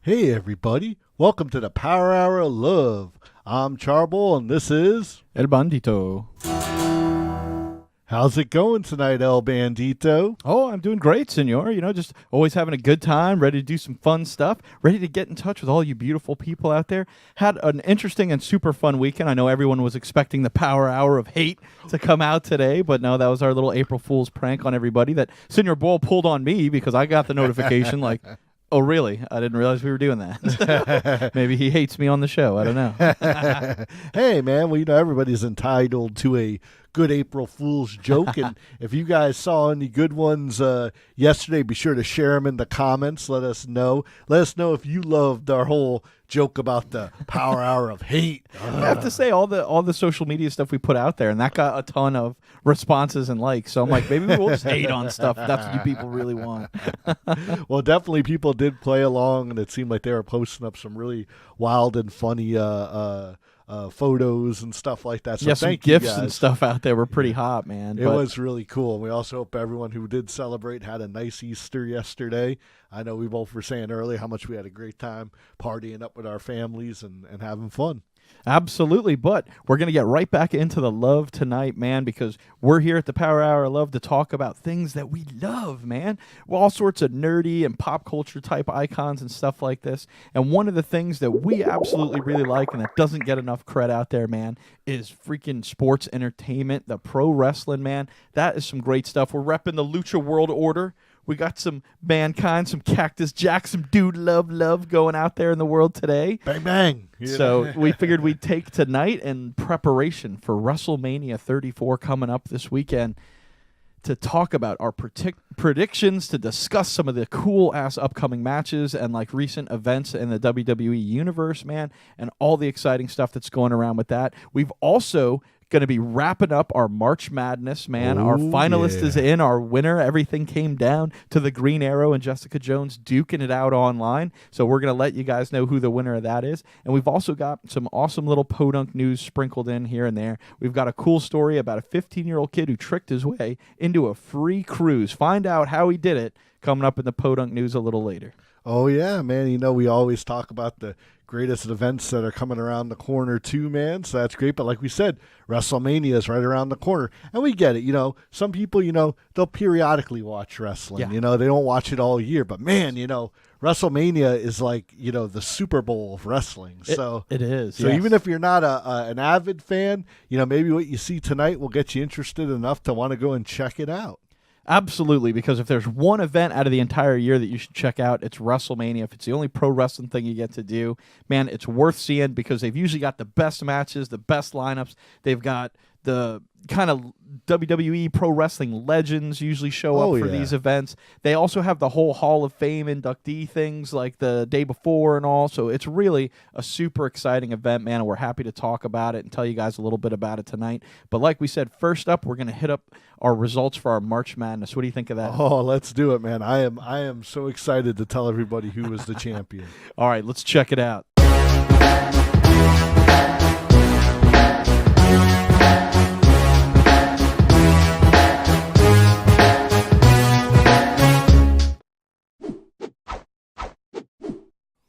Hey everybody, welcome to the Power Hour of Love. I'm Charboil and this is... El Bandito. How's it going tonight, El Bandito? Oh, I'm doing great, senor. You know, just always having a good time, ready to do some fun stuff, ready to get in touch with all you beautiful people out there. Had an interesting and super fun weekend. I know everyone was expecting the Power Hour of Hate to come out today, but no, that was our little April Fool's prank on everybody that Senor Boyle pulled on me because I got the notification like... Oh, really? I didn't realize we were doing that. Maybe he hates me on the show. I don't know. Hey, man, well, you know, everybody's entitled to a good April Fool's joke. And if you guys saw any good ones yesterday, be sure to share them in the comments. Let us know. Let us know if you loved our whole joke about the Power Hour of Hate. I have to say, all the social media stuff we put out there, and that got a ton of responses and likes. So I'm like, maybe we'll just hate on stuff if that's what you people really want. Well, definitely people did play along, and it seemed like they were posting up some really wild and funny photos and stuff like that. So yeah, some thank you gifs guys. and stuff out there were pretty hot, man. It was really cool. And we also hope everyone who did celebrate had a nice Easter yesterday. I know we both were saying earlier how much we had a great time partying up with our families and having fun. Absolutely, but we're going to get right back into the love tonight, man, because we're here at the Power Hour of Love to talk about things that we love, man. Well, all sorts of nerdy and pop culture type icons and stuff like this. And one of the things that we absolutely really like and that doesn't get enough credit out there, man, is freaking sports entertainment, the pro wrestling, man. That is some great stuff. We're repping the Lucha World Order. We got some Mankind, some Cactus Jack, some Dude Love going out there in the world today. Bang, bang. So we figured we'd take tonight in preparation for WrestleMania 34 coming up this weekend to talk about our predictions, to discuss some of the cool-ass upcoming matches and like recent events in the WWE universe, man, and all the exciting stuff that's going around with that. We've also going to be wrapping up our March Madness, man. Our finalist is in, our winner. Everything came down to the Green Arrow and Jessica Jones duking it out online. So we're going to let you guys know who the winner of that is. And we've also got some awesome little podunk news sprinkled in here and there. We've got a cool story about a 15-year-old kid who tricked his way into a free cruise. Find out how he did it coming up in the podunk news a little later. Oh, yeah, man. You know, we always talk about the greatest events that are coming around the corner too, man. So that's great. But like we said, WrestleMania is right around the corner. And we get it. You know, some people, you know, they'll periodically watch wrestling. Yeah. You know, they don't watch it all year. But, man, you know, WrestleMania is like, you know, the Super Bowl of wrestling. So it is. So yes. Even if you're not an avid fan, you know, maybe what you see tonight will get you interested enough to want to go and check it out. Absolutely, because if there's one event out of the entire year that you should check out, it's WrestleMania. If it's the only pro wrestling thing you get to do, man, it's worth seeing because they've usually got the best matches, the best lineups. They've got the kind of WWE pro wrestling legends usually show up for these events. They also have the whole Hall of Fame inductee things like the day before and all. So it's really a super exciting event, man, and we're happy to talk about it and tell you guys a little bit about it tonight. But like we said, first up, we're going to hit up our results for our March Madness. What do you think of that? Oh, let's do it, man. I am so excited to tell everybody who was the champion. All right, let's check it out.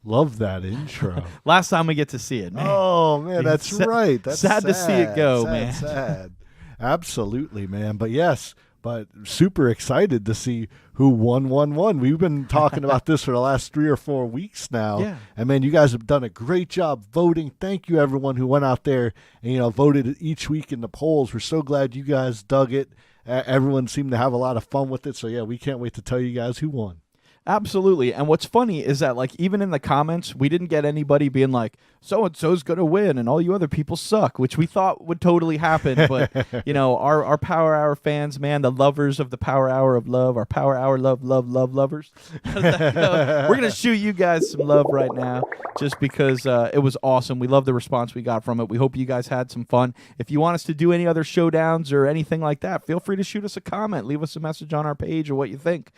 Love that intro. Last time we get to see it, man. Oh, man, that's right. That's sad to see it go, man. Sad. Absolutely, man. But yes, but super excited to see who won. We've been talking about this for the last 3 or 4 weeks now. Yeah. And, man, you guys have done a great job voting. Thank you, everyone who went out there and, you know, voted each week in the polls. We're so glad you guys dug it. Everyone seemed to have a lot of fun with it. So, yeah, we can't wait to tell you guys who won. Absolutely. And what's funny is that, like, even in the comments, we didn't get anybody being like, so-and-so's going to win and all you other people suck, which we thought would totally happen. But, you know, our Power Hour fans, man, the lovers of the Power Hour of Love, our Power Hour love lovers, we're going to shoot you guys some love right now just because it was awesome. We love the response we got from it. We hope you guys had some fun. If you want us to do any other showdowns or anything like that, feel free to shoot us a comment. Leave us a message on our page or what you think.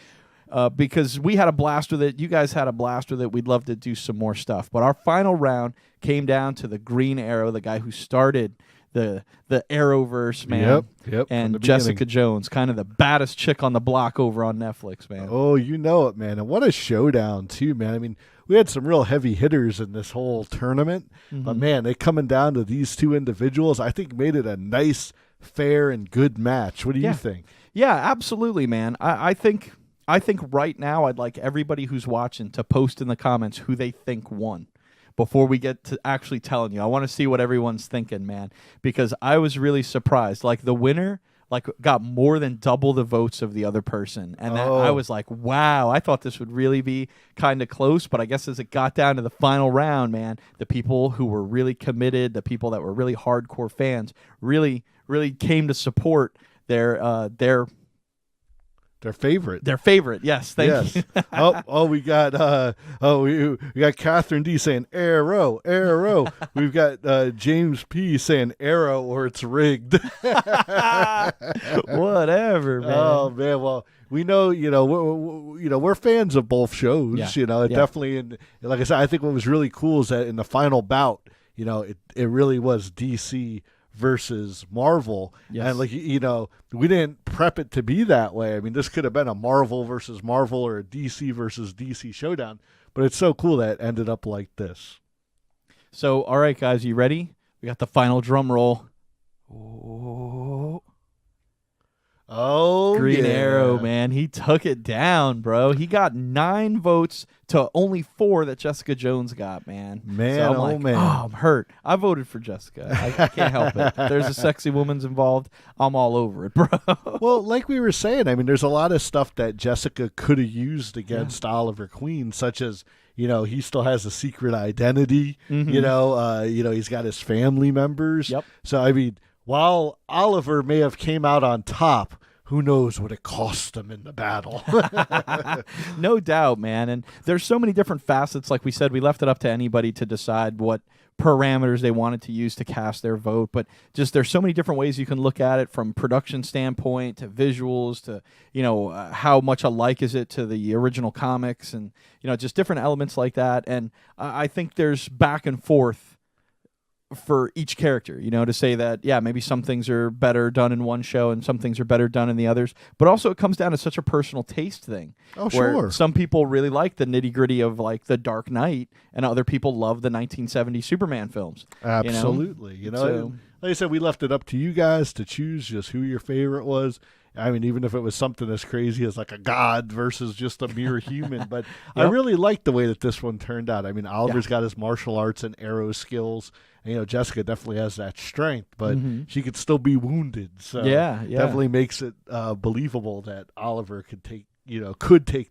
Because we had a blast with it. You guys had a blast with it. We'd love to do some more stuff. But our final round came down to the Green Arrow, the guy who started the Arrowverse, man. Yep. And Jessica Jones, kind of the baddest chick on the block over on Netflix, man. Oh, you know it, man. And what a showdown, too, man. I mean, we had some real heavy hitters in this whole tournament. But, man, they coming down to these two individuals, I think made it a nice, fair, and good match. What do you think? Yeah, absolutely, man. I think right now I'd like everybody who's watching to post in the comments who they think won before we get to actually telling you. I want to see what everyone's thinking, man, because I was really surprised. Like, the winner got more than double the votes of the other person. And I was like, wow, I thought this would really be kind of close. But I guess as it got down to the final round, man, the people who were really committed, the people that were really hardcore fans, really, really came to support their favorite. Their favorite, yes. Thank you. We got we got Catherine D saying arrow. We've got James P saying arrow or it's rigged. Whatever, man. Oh man, well, we know, we're fans of both shows. Yeah. Definitely, and like I said, I think what was really cool is that in the final bout, it really was DC versus Marvel. Yes. And we didn't prep it to be that way. I mean, this could have been a Marvel versus Marvel or a DC versus DC showdown, but it's so cool that it ended up like this. So, all right, guys, you ready? We got the final drum roll. Oh, Green Arrow, man. He took it down, bro. He got 9 votes to only 4 that Jessica Jones got, man. So I'm I'm hurt. I voted for Jessica. I can't help it. There's a sexy woman's involved. I'm all over it, bro. Well, like we were saying, I mean, there's a lot of stuff that Jessica could have used against Oliver Queen, such as, he still has a secret identity. He's got his family members. Yep. So, I mean, while Oliver may have came out on top, who knows what it cost him in the battle. No doubt, man. And there's so many different facets. Like we said, we left it up to anybody to decide what parameters they wanted to use to cast their vote. But just there's so many different ways you can look at it, from production standpoint to visuals to, how much alike is it to the original comics, and, just different elements like that. And I think there's back and forth for each character, to say that, maybe some things are better done in one show and some things are better done in the others. But also it comes down to such a personal taste thing. Oh, where sure. Some people really like the nitty-gritty of like the Dark Knight, and other people love the 1970 Superman films. Absolutely. So, like I said, we left it up to you guys to choose just who your favorite was. I mean, even if it was something as crazy as like a god versus just a mere human. But I really liked the way that this one turned out. I mean, Oliver's got his martial arts and arrow skills. And, Jessica definitely has that strength, but she could still be wounded. So definitely makes it believable that Oliver could take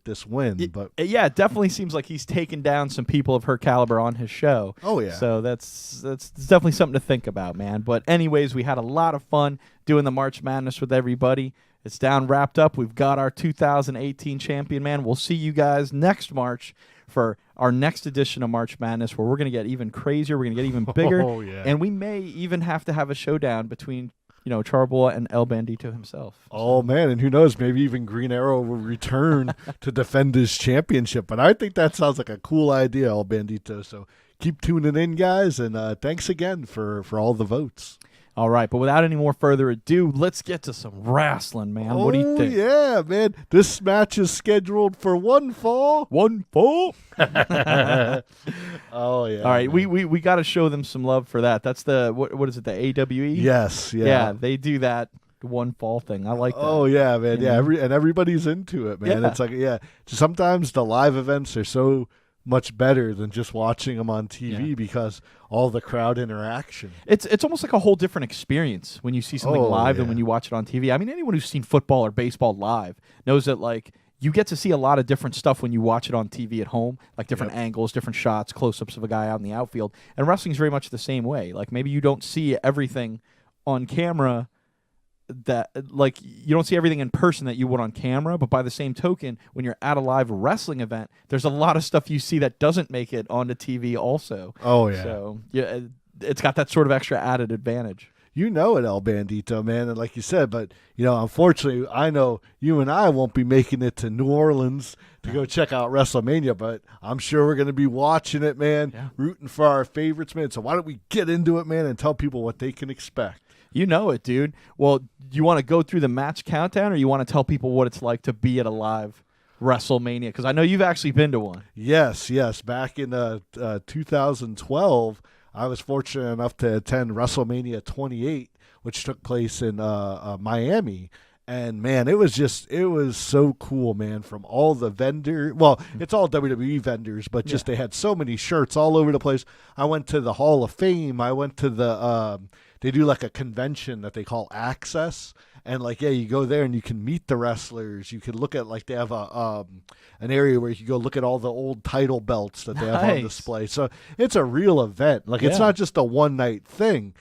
this win. But it definitely seems like he's taken down some people of her caliber on his show. Oh yeah. So that's definitely something to think about, man. But anyways, we had a lot of fun doing the March Madness with everybody. It's down, wrapped up. We've got our 2018 champion, man. We'll see you guys next March for our next edition of March Madness, where we're going to get even crazier. We're going to get even bigger. Oh, yeah. And we may even have to have a showdown between, Charboil and El Bandito himself. Oh, man. And who knows, maybe even Green Arrow will return to defend his championship. But I think that sounds like a cool idea, El Bandito. So keep tuning in, guys. And thanks again for all the votes. All right, but without any more further ado, let's get to some wrestling, man. What do you think? Yeah, man. This match is scheduled for one fall. One fall? Oh, yeah. All right, we got to show them some love for that. That's the, what is it, the AWE? Yes, yeah. Yeah, they do that one fall thing. I like that. Oh, yeah, man. Yeah, and everybody's into it, man. Yeah. It's like, sometimes the live events are so much better than just watching them on TV because all the crowd interaction. It's almost like a whole different experience when you see something live than when you watch it on TV. I mean, anyone who's seen football or baseball live knows that, like, you get to see a lot of different stuff when you watch it on TV at home, like different angles, different shots, close-ups of a guy out in the outfield. And wrestling's very much the same way. Like, maybe you don't see everything on camera that, like, you don't see everything in person that you would on camera, but by the same token, when you're at a live wrestling event, there's a lot of stuff you see that doesn't make it onto TV also. Oh, yeah. So, yeah, it's got that sort of extra added advantage. You know it, El Bandito, man. And like you said, but, unfortunately, I know you and I won't be making it to New Orleans to go check out WrestleMania, but I'm sure we're going to be watching it, man, rooting for our favorites, man. So why don't we get into it, man, and tell people what they can expect. You know it, dude. Well, do you want to go through the match countdown, or you want to tell people what it's like to be at a live WrestleMania? Because I know you've actually been to one. Yes. Back in 2012, I was fortunate enough to attend WrestleMania 28, which took place in Miami. And, man, it was so cool, man, from all the vendors. Well, it's all WWE vendors, but just they had so many shirts all over the place. I went to the Hall of Fame. I went to the they do like a convention that they call Access. And, like, yeah, you go there and you can meet the wrestlers. You can look at, like, they have an area where you can go look at all the old title belts that they have on display. So it's a real event. Like, it's not just a one-night thing.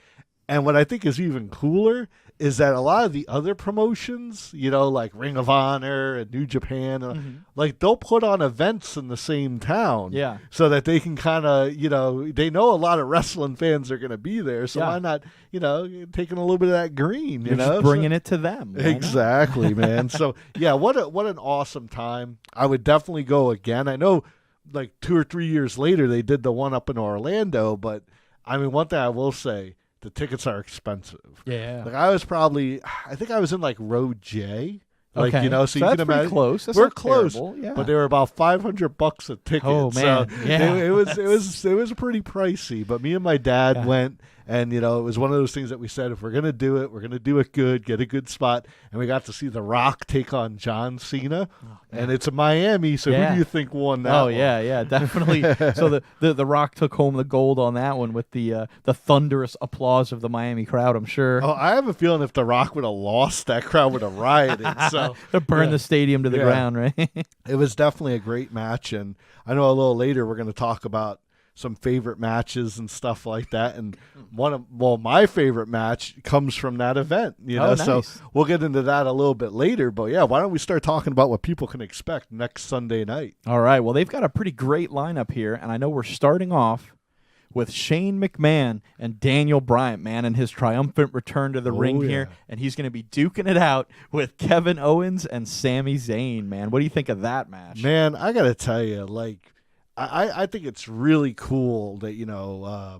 And what I think is even cooler is that a lot of the other promotions, you know, like Ring of Honor and New Japan, like they'll put on events in the same town, so that they can kind of, you know, they know a lot of wrestling fans are going to be there, so why not, you know, taking a little bit of that green, you know, just bringing it to them. Exactly, man. So yeah, what an awesome time. I would definitely go again. I know, like 2 or 3 years later, they did the one up in Orlando, but I mean, one thing I will say. The tickets are expensive. Yeah. Like I think I was in like row J. Like, okay. You know, so you can imagine. Close. That's we're close. Yeah. But they were about $500 a ticket. Oh man. So it was pretty pricey. But me and my dad went, and you know, it was one of those things that we said, if we're gonna do it, we're gonna do it good, get a good spot. And we got to see The Rock take on John Cena. And it's in Miami, so who do you think won that one? Yeah, definitely. So the Rock took home the gold on that one with the thunderous applause of the Miami crowd, I'm sure. Oh, I have a feeling if The Rock would have lost, that crowd would have rioted. So burn the stadium to the ground, right? It was definitely a great match, and I know a little later we're going to talk about some favorite matches and stuff like that. And my favorite match comes from that event, you know. Nice. So we'll get into that a little bit later. But yeah, why don't we start talking about what people can expect next Sunday night? All right. Well, they've got a pretty great lineup here, and I know we're starting off with Shane McMahon and Daniel Bryan, man, and his triumphant return to the ring here. And he's going to be duking it out with Kevin Owens and Sami Zayn, man. What do you think of that match? Man, I got to tell you, like, I think it's really cool that, you know,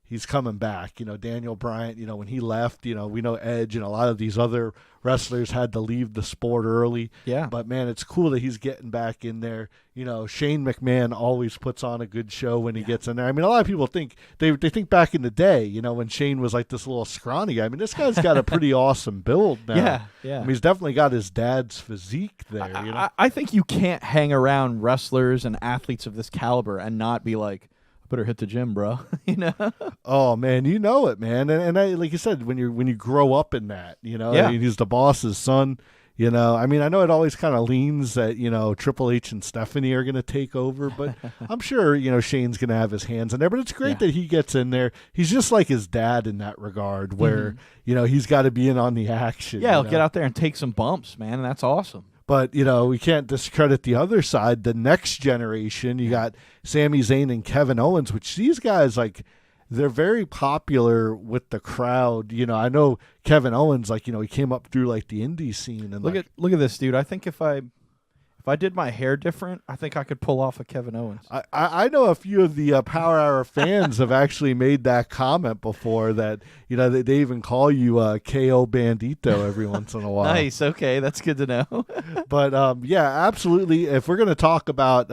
he's coming back. You know, Daniel Bryan, you know, when he left, you know, we know Edge and a lot of these other wrestlers had to leave the sport early. Yeah. But, man, it's cool that he's getting back in there. You know, Shane McMahon always puts on a good show when he gets in there. I mean, a lot of people think, they think back in the day, you know, when Shane was like this little scrawny guy. I mean, this guy's got a pretty awesome build now. Yeah. I mean, he's definitely got his dad's physique there, you know. I think you can't hang around wrestlers and athletes of this caliber and not be like, better hit the gym, bro. You know? Oh man, you know it, man. And I, like you said, when you grow up in that, you know, I mean, he's the boss's son. You know, I mean, I know it always kind of leans that, you know, Triple H and Stephanie are going to take over, but I'm sure, you know, Shane's going to have his hands in there. But it's great that he gets in there. He's just like his dad in that regard, where, you know, he's got to be in on the action. Yeah, he'll get out there and take some bumps, man, and that's awesome. But, you know, we can't discredit the other side. The next generation, you got Sami Zayn and Kevin Owens, which these guys, like, they're very popular with the crowd. You know, I know Kevin Owens, like, you know, he came up through, like, the indie scene. And look at this, dude. I think if I did my hair different, I think I could pull off a Kevin Owens. I know a few of the Power Hour fans have actually made that comment before, that, you know, they even call you KO Bandito every once in a while. Nice. Okay. That's good to know. But, yeah, absolutely. If we're going to talk about,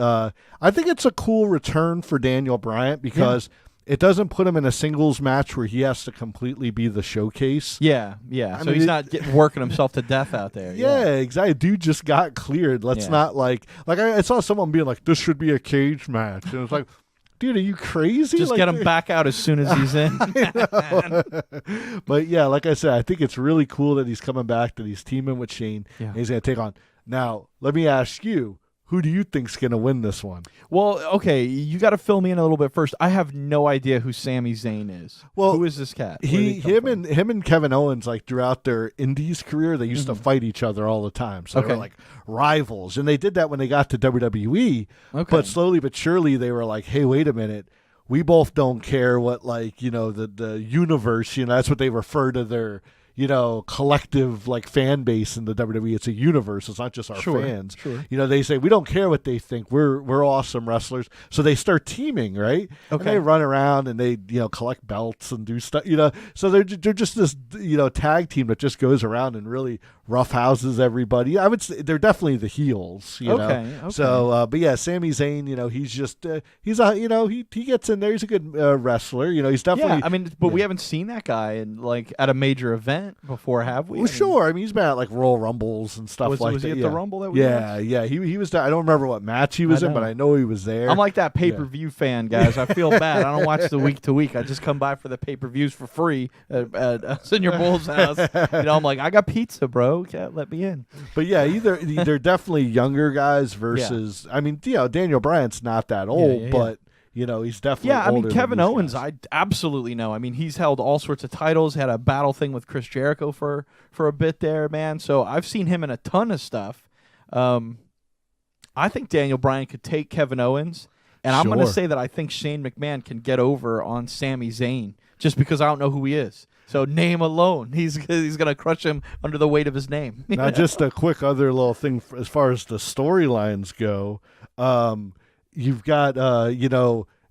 I think it's a cool return for Daniel Bryan, because it doesn't put him in a singles match where he has to completely be the showcase. Yeah. So he's not working himself to death out there. Yeah, exactly. Dude just got cleared. Let's not like I saw someone being like, this should be a cage match. And it's like, dude, are you crazy? Just like, get him back out as soon as he's in. But yeah, like I said, I think it's really cool that he's coming back, that he's teaming with Shane, and he's going to take on. Now, let me ask you, who do you think's going to win this one? Well, okay, you got to fill me in a little bit first. I have no idea who Sami Zayn is. Well, who is this cat? Him and Kevin Owens, like, throughout their Indies career, they used to fight each other all the time. So they were like rivals, and they did that when they got to WWE. Okay. But slowly but surely, they were like, "Hey, wait a minute, we both don't care what, like, you know, the universe. You know, that's what they refer to their." collective like fan base in the WWE. It's a universe. It's not just our fans. Sure. They say we don't care what they think. We're awesome wrestlers. So they start teaming, right? Okay. And they run around and they collect belts and do stuff. So they're just this tag team that just goes around and really roughhouses everybody. I would say they're definitely the heels. Okay. So, but yeah, Sami Zayn. He's just he gets in there. He's a good wrestler. He's definitely. Yeah, I mean, but we haven't seen that guy in like at a major event before, have we? Well, sure. I mean, he's been at like Royal Rumbles and stuff like that. Was he at the Rumble that we watched? Yeah. He was. I don't remember what match he was in, but I know he was there. I'm like that pay-per-view fan, guys. I feel bad. I don't watch the week to week. I just come by for the pay-per-views for free at Senior Bull's house. I'm like, I got pizza, bro. Can't let me in. But yeah, they're definitely younger guys versus. I mean, Daniel Bryan's not that old, but. He's definitely I mean, older Kevin than these Owens, guys. I absolutely know. I mean, he's held all sorts of titles, had a battle thing with Chris Jericho for a bit there, man. So I've seen him in a ton of stuff. I think Daniel Bryan could take Kevin Owens, and I'm going to say that I think Shane McMahon can get over on Sami Zayn just because I don't know who he is. So name alone, he's going to crush him under the weight of his name. Now, just a quick other little thing as far as the storylines go. You've got,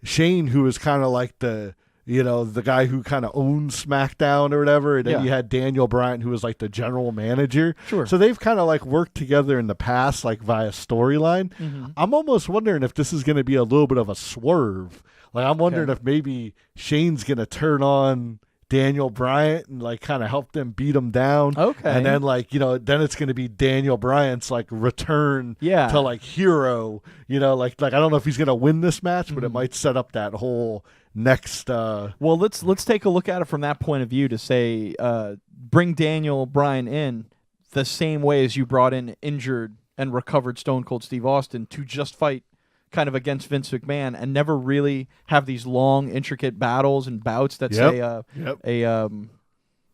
Shane, who is kind of like the guy who kind of owns SmackDown or whatever. And then you had Daniel Bryan, who was like the general manager. Sure. So they've kind of like worked together in the past, like via storyline. Mm-hmm. I'm almost wondering if this is going to be a little bit of a swerve. Like, I'm wondering if maybe Shane's going to turn on Daniel Bryan and like kind of help them beat him down. Okay. And then then it's going to be Daniel Bryan's like return to like hero, like I don't know if he's going to win this match, but it might set up that whole next Well, let's take a look at it from that point of view to say bring Daniel Bryan in the same way as you brought in injured and recovered Stone Cold Steve Austin to just fight kind of against Vince McMahon and never really have these long, intricate battles and bouts that say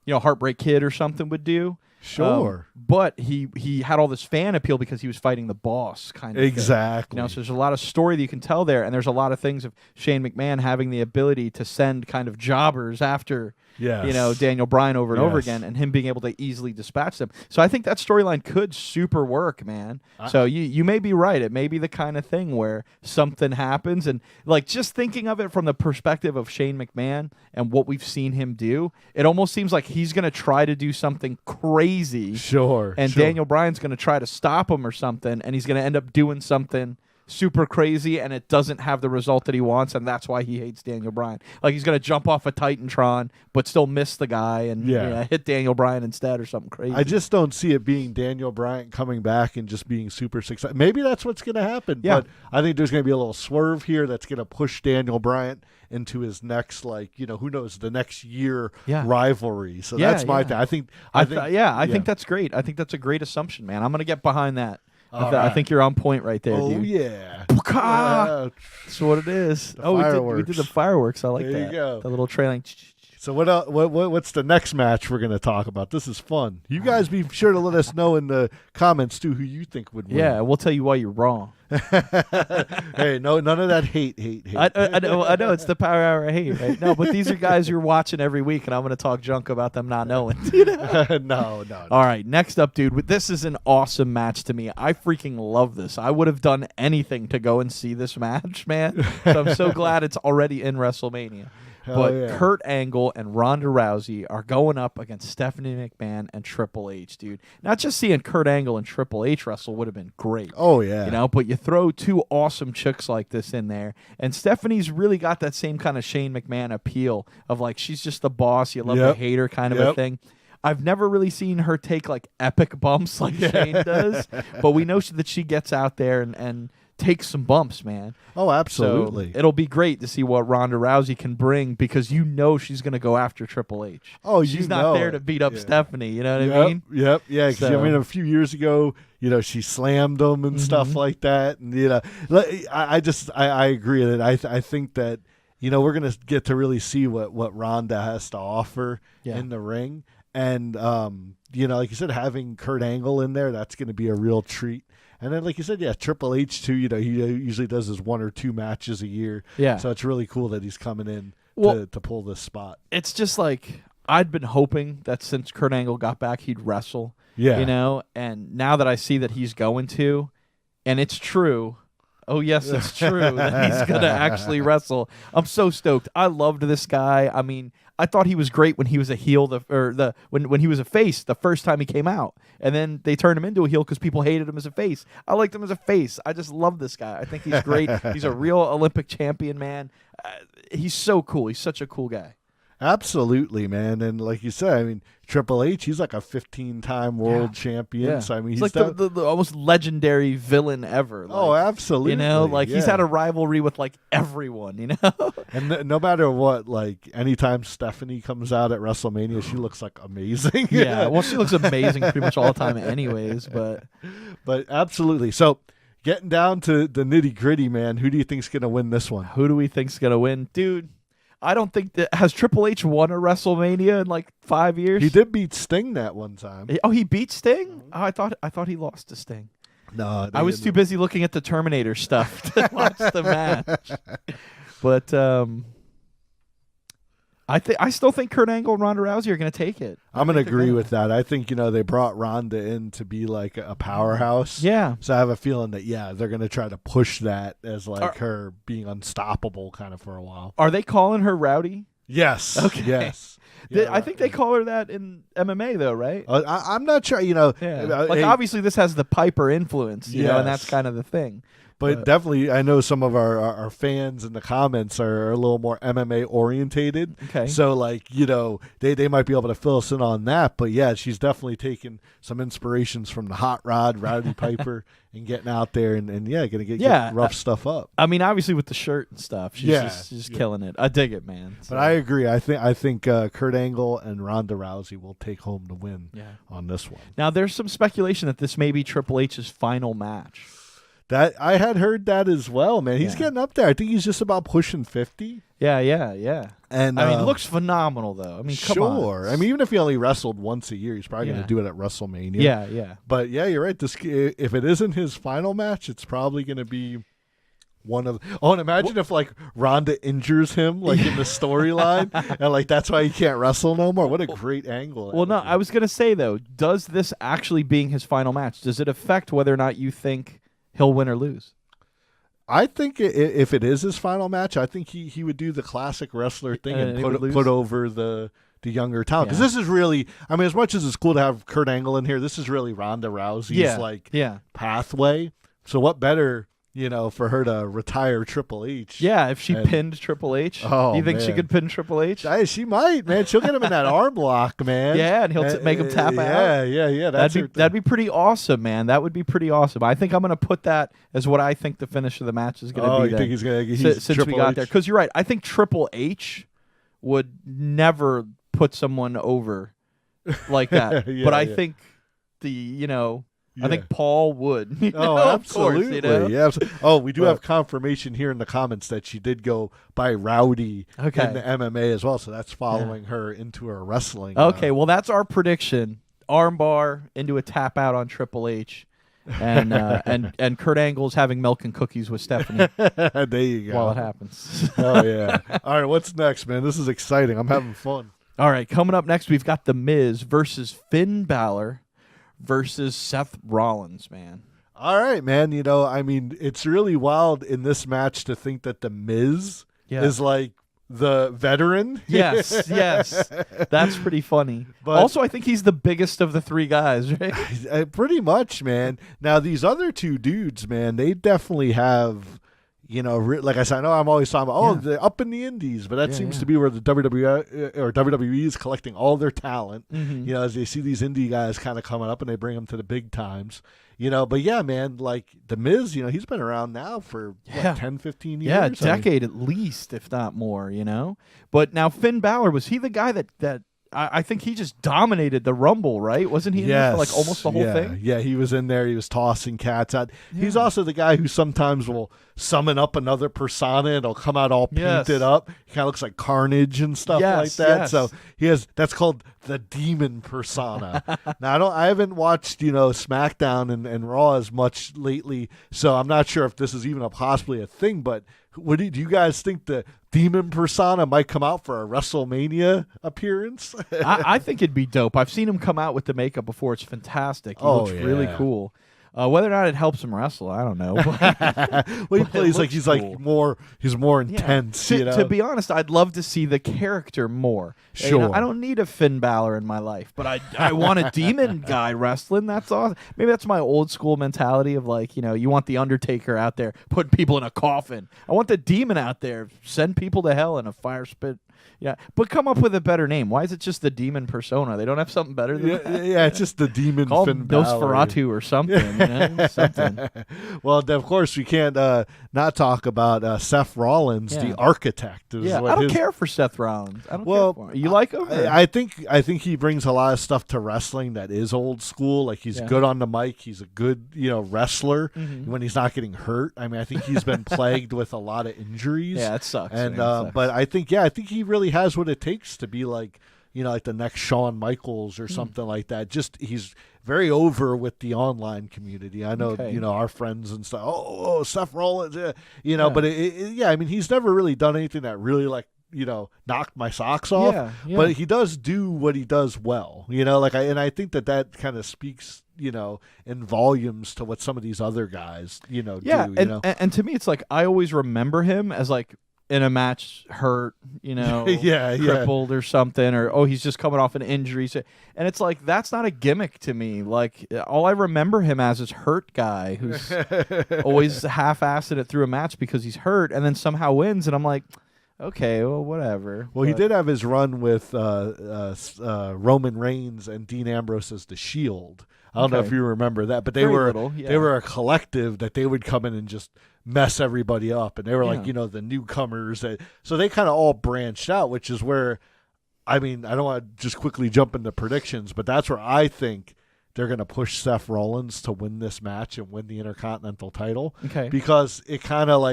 Heartbreak Kid or something would do. Sure. But he had all this fan appeal because he was fighting the boss kind of exactly. thing. So there's a lot of story that you can tell there, and there's a lot of things of Shane McMahon having the ability to send kind of jobbers after Daniel Bryan over and over again, and him being able to easily dispatch them. So I think that storyline could super work, man. So you may be right. It may be the kind of thing where something happens, and like just thinking of it from the perspective of Shane McMahon and what we've seen him do, it almost seems like he's going to try to do something crazy. Sure. And Daniel Bryan's going to try to stop him or something, and he's going to end up doing something super crazy, and it doesn't have the result that he wants, and that's why he hates Daniel Bryan. Like he's going to jump off a Titantron, but still miss the guy and hit Daniel Bryan instead or something crazy. I just don't see it being Daniel Bryan coming back and just being super successful. Maybe that's what's going to happen, but I think there's going to be a little swerve here that's going to push Daniel Bryan into his next, who knows, the next year rivalry. So that's my thing. I think that's great. I think that's a great assumption, man. I'm going to get behind that. I think you're on point right there, dude. Oh, yeah. That's what it is. We did the fireworks. I like that. There you go. The little trailing. So what's the next match we're going to talk about? This is fun. You guys be sure to let us know in the comments, too, who you think would win. Yeah, we'll tell you why you're wrong. Hey, no, none of that hate. I know it's the power hour of hate, right? No, but these are guys you're watching every week, and I'm going to talk junk about them not knowing. No. All right, next up, dude. This is an awesome match to me. I freaking love this. I would have done anything to go and see this match, man. So I'm so glad it's already in WrestleMania. Kurt Angle and Ronda Rousey are going up against Stephanie McMahon and Triple H, dude. Not just seeing Kurt Angle and Triple H wrestle would have been great. Oh, yeah. But you throw two awesome chicks like this in there, and Stephanie's really got that same kind of Shane McMahon appeal of like she's just the boss, you love to hate her kind of a thing. I've never really seen her take like epic bumps like Shane does, but we know that she gets out there and takes some bumps, man. Oh, absolutely. So it'll be great to see what Ronda Rousey can bring because she's going to go after Triple H. Oh, she's not there to beat up Stephanie. You know what I mean? Yep. Yeah. Because a few years ago, she slammed him and stuff like that, and I agree with it. I think that we're gonna get to really see what Ronda has to offer in the ring, and like you said, having Kurt Angle in there, that's going to be a real treat. And then, like you said, Triple H, too, he usually does his 1 or 2 matches a year. Yeah. So it's really cool that he's coming in to pull this spot. It's just like, I'd been hoping that since Kurt Angle got back, he'd wrestle. Yeah. You know, and now that I see that he's going to, and it's true. Oh, yes, it's true that he's going to actually wrestle. I'm so stoked. I loved this guy. I mean, I thought he was great when he was a heel, when he was a face the first time he came out. And then they turned him into a heel because people hated him as a face. I liked him as a face. I just love this guy. I think he's great. He's a real Olympic champion, man. He's so cool. He's such a cool guy. Absolutely, man. And like you said, I mean, Triple H, he's like a 15-time world champion. Yeah. So, I mean, he's he's like the almost legendary villain ever. Like, absolutely. You know, like he's had a rivalry with like everyone, you know? And no matter what, like anytime Stephanie comes out at WrestleMania, she looks like amazing. Yeah, well, she looks amazing pretty much all the time anyways. But absolutely. So getting down to the nitty-gritty, man, who do you think's going to win this one? Who do we think's going to win? Dude, I don't think that has Triple H won a WrestleMania in like 5 years. He did beat Sting that one time. He beat Sting? Oh, I thought he lost to Sting. No, I was too busy looking at the Terminator stuff to watch the match. But I still think Kurt Angle and Ronda Rousey are going to take it. I'm going to agree with that. I think, they brought Ronda in to be like a powerhouse. Yeah. So I have a feeling that, they're going to try to push that as like her being unstoppable kind of for a while. Are they calling her Rowdy? Yes. Okay. Yes. I think they call her that in MMA, though, right? I'm not sure, Like, obviously, this has the Piper influence, you know, and that's kind of the thing. But definitely, I know some of our fans in the comments are a little more MMA orientated. Okay. So, like, they might be able to fill us in on that. But, yeah, she's definitely taken some inspirations from the Hot Rod, Rowdy Piper, and getting out there and going to get rough stuff up. I mean, obviously, with the shirt and stuff, she's just killing it. I dig it, man. So. But I agree. I think Kurt Angle and Ronda Rousey will take home the win on this one. Now, there's some speculation that this may be Triple H's final match. That I had heard that as well, man. He's getting up there. I think he's just about pushing 50. Yeah. And I mean, it looks phenomenal, though. I mean, come on. Sure. I mean, even if he only wrestled once a year, he's probably going to do it at WrestleMania. Yeah. But yeah, you're right. If it isn't his final match, it's probably going to be one of. Oh, and imagine if like Ronda injures him like in the storyline, and like that's why he can't wrestle no more. What a great angle. Well, no, I was going to say though, does this actually being his final match, does it affect whether or not you think he'll win or lose? I think if it is his final match, I think he would do the classic wrestler thing and put over the younger talent. Because this is really, I mean, as much as it's cool to have Kurt Angle in here, this is really Ronda Rousey's pathway. So what better, for her to retire Triple H? Yeah, if she pinned Triple H. Oh, do you think she could pin Triple H? She might, man. She'll get him in that arm lock, man. Yeah, and he'll make him tap out. Yeah. That'd be pretty awesome, man. That would be pretty awesome. I think I'm going to put that as what I think the finish of the match is going to be. Oh, you think he's going to since we got there? Because you're right. I think Triple H would never put someone over like that. But I think I think Paul would. Absolutely. Of course, Oh, we do have confirmation here in the comments that she did go by Rowdy in the MMA as well. So that's following her into her wrestling. Okay, well, that's our prediction. Armbar into a tap out on Triple H. And Kurt Angle's having milk and cookies with Stephanie. There you go. While it happens. Oh, yeah. All right, what's next, man? This is exciting. I'm having fun. All right, coming up next, we've got The Miz versus Finn Balor versus Seth Rollins, man. All right, man. I mean, it's really wild in this match to think that The Miz is like the veteran. Yes. That's pretty funny. But also, I think he's the biggest of the three guys, right? Pretty much, man. Now, these other two dudes, man, they definitely have... like I said, I know I'm always talking about, they're up in the indies, but that seems to be where the WWE is collecting all their talent, as they see these indie guys kind of coming up and they bring them to the big times, But yeah, man, like The Miz, he's been around now for 10, 15 years. Yeah, a decade at least, if not more, But now Finn Balor, was he the guy that I think he just dominated the Rumble, right? Wasn't he in there for like almost the whole thing? Yeah, he was in there. He was tossing cats out. He's also the guy who sometimes will summon up another persona and it'll come out all painted up. He kind of looks like Carnage and stuff like that. Yes. So that's called the demon persona. Now, I haven't watched, SmackDown and Raw as much lately, so I'm not sure if this is even possibly a thing, but do you guys think the demon persona might come out for a WrestleMania appearance? I think it'd be dope. I've seen him come out with the makeup before. It's fantastic. He looks really cool. Whether or not it helps him wrestle, I don't know. Well, he plays like he's cool. He's more intense. To be honest, I'd love to see the character more. Sure. I don't need a Finn Balor in my life, but I want a demon guy wrestling. That's awesome. Maybe that's my old school mentality of you want the Undertaker out there putting people in a coffin. I want the demon out there send people to hell in a fire spit. Yeah, but come up with a better name. Why is it just the demon persona? They don't have something better than that? Yeah, it's just the demon Call Finn Balor. Nosferatu or something. Something. Well, of course, we can't not talk about Seth Rollins, the architect. I don't care for Seth Rollins. I don't care for him. You like him? I think he brings a lot of stuff to wrestling that is old school. Like he's good on the mic. He's a good wrestler when he's not getting hurt. I mean, I think he's been plagued with a lot of injuries. Yeah, it sucks. And but I think he really has what it takes to be like the next Shawn Michaels or something like that. Just he's very over with the online community. I know our friends and stuff. Oh, Seth Rollins, but I mean, he's never really done anything that really knocked my socks off. But he does do what he does well. I think that kind of speaks in volumes to what some of these other guys do. And to me, it's like I always remember him as in a match hurt, crippled or something, or he's just coming off an injury. And it's like that's not a gimmick to me. Like all I remember him as is hurt guy who's always half-assing it through a match because he's hurt and then somehow wins. And I'm like, okay, well, whatever. Well, he did have his run with Roman Reigns and Dean Ambrose as the Shield. I don't know if you remember that, but they were a collective that they would come in and just mess everybody up, and they were the newcomers. So they kind of all branched out, which is where, I mean, I don't want to just quickly jump into predictions, but that's where I think they're going to push Seth Rollins to win this match and win the Intercontinental title. Okay. Because it kind of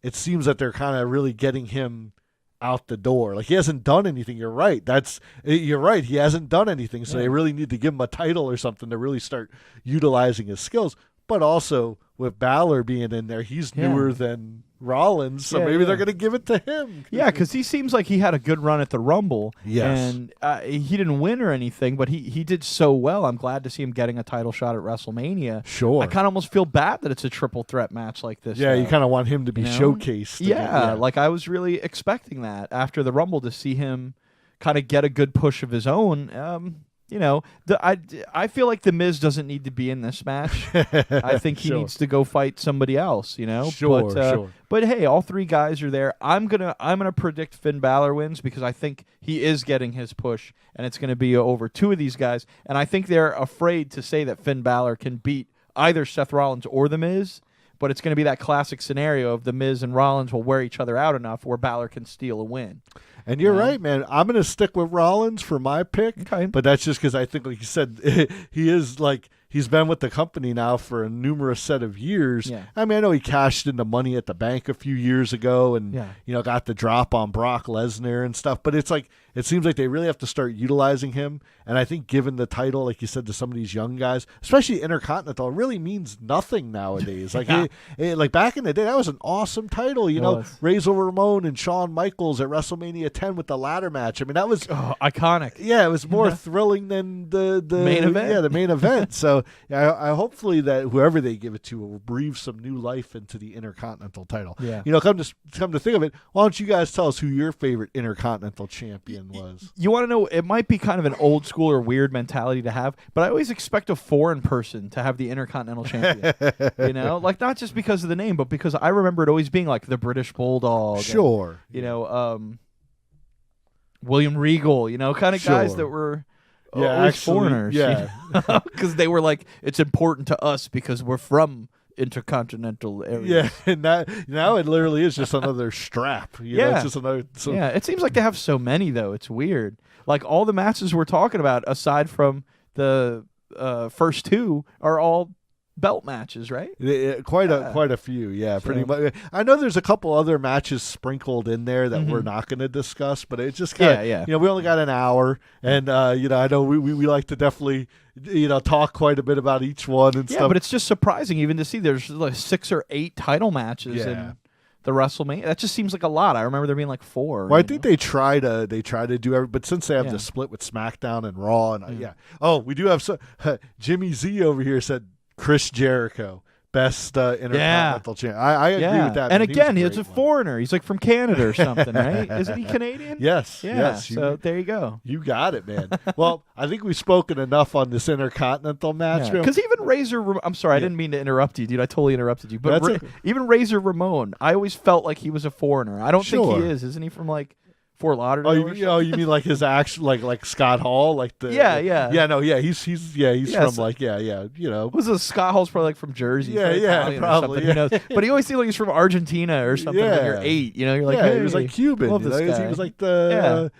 it seems that they're kind of really getting him out the door. Like he hasn't done anything. You're right. You're right. He hasn't done anything. So they really need to give him a title or something to really start utilizing his skills. But also with Balor being in there, he's newer than Rollins, so maybe they're going to give it to him. Yeah, because he seems like he had a good run at the Rumble. Yes. And he didn't win or anything, but he did so well. I'm glad to see him getting a title shot at WrestleMania. Sure. I kind of almost feel bad that it's a triple threat match like this. Yeah, you kind of want him to be showcased. Like I was really expecting that after the Rumble to see him kind of get a good push of his own. I feel like The Miz doesn't need to be in this match. I think he needs to go fight somebody else, Sure. But hey, all three guys are there. I'm gonna predict Finn Balor wins because I think he is getting his push, and it's gonna be over two of these guys. And I think they're afraid to say that Finn Balor can beat either Seth Rollins or The Miz. But it's going to be that classic scenario of The Miz and Rollins will wear each other out enough where Balor can steal a win. And you're right, man. I'm going to stick with Rollins for my pick. Okay. But that's just because I think, like you said, he's been with the company now for a numerous set of years. Yeah. I mean, I know he cashed into Money at the Bank a few years ago and, got the drop on Brock Lesnar and stuff. But it's it seems like they really have to start utilizing him. And I think given the title, like you said, to some of these young guys, especially Intercontinental, it really means nothing nowadays. Like back in the day, that was an awesome title. Razor Ramon and Shawn Michaels at WrestleMania 10 with the ladder match. I mean, that was iconic. Yeah, it was more thrilling than the main event. Yeah, the main event. So I hopefully that whoever they give it to will breathe some new life into the Intercontinental title. Yeah. Come to think of it, why don't you guys tell us who your favorite Intercontinental champion was? You want to know? It might be kind of an old school or weird mentality to have, but I always expect a foreign person to have the Intercontinental champion. Not just because of the name, but because I remember it always being like the British Bulldog. Sure. And, William Regal. Kind of guys that were. Foreigners. Yeah. Because they were like, it's important to us because we're from intercontinental area. Yeah, and now it literally is just another strap. It's just another. It seems like they have so many though. It's weird. Like all the matches we're talking about, aside from the first two, are all belt matches, right? Quite a few, pretty much. I know there's a couple other matches sprinkled in there that we're not going to discuss, but it's just kind of, we only got an hour, and I know we like to definitely talk quite a bit about each one and stuff. But it's just surprising even to see there's like 6 or 8 title matches in the WrestleMania. That just seems like a lot. I remember there being like 4. Well, I think they try to do every, but since they have the split with SmackDown and Raw, and oh, we do have Jimmy Z over here said Chris Jericho. Best Intercontinental champ. I agree with that. And man. again, he's a foreigner. He's like from Canada or something, right? Isn't he Canadian? Yes. Yeah. Yes. So there you go. You got it, man. Well, I think we've spoken enough on this Intercontinental match. Because even I'm sorry, I didn't mean to interrupt you, dude. I totally interrupted you. But even Razor Ramon, I always felt like he was a foreigner. I don't think he is. Isn't he from like Fort Lauderdale? You mean like his actual like Scott Hall, like the he's from Was Scott Hall's probably like from Jersey? Probably. Who knows? But he always seemed like he's from Argentina or something. When you're 8, you're like, hey, he was like Cuban. Love this guy. He was like the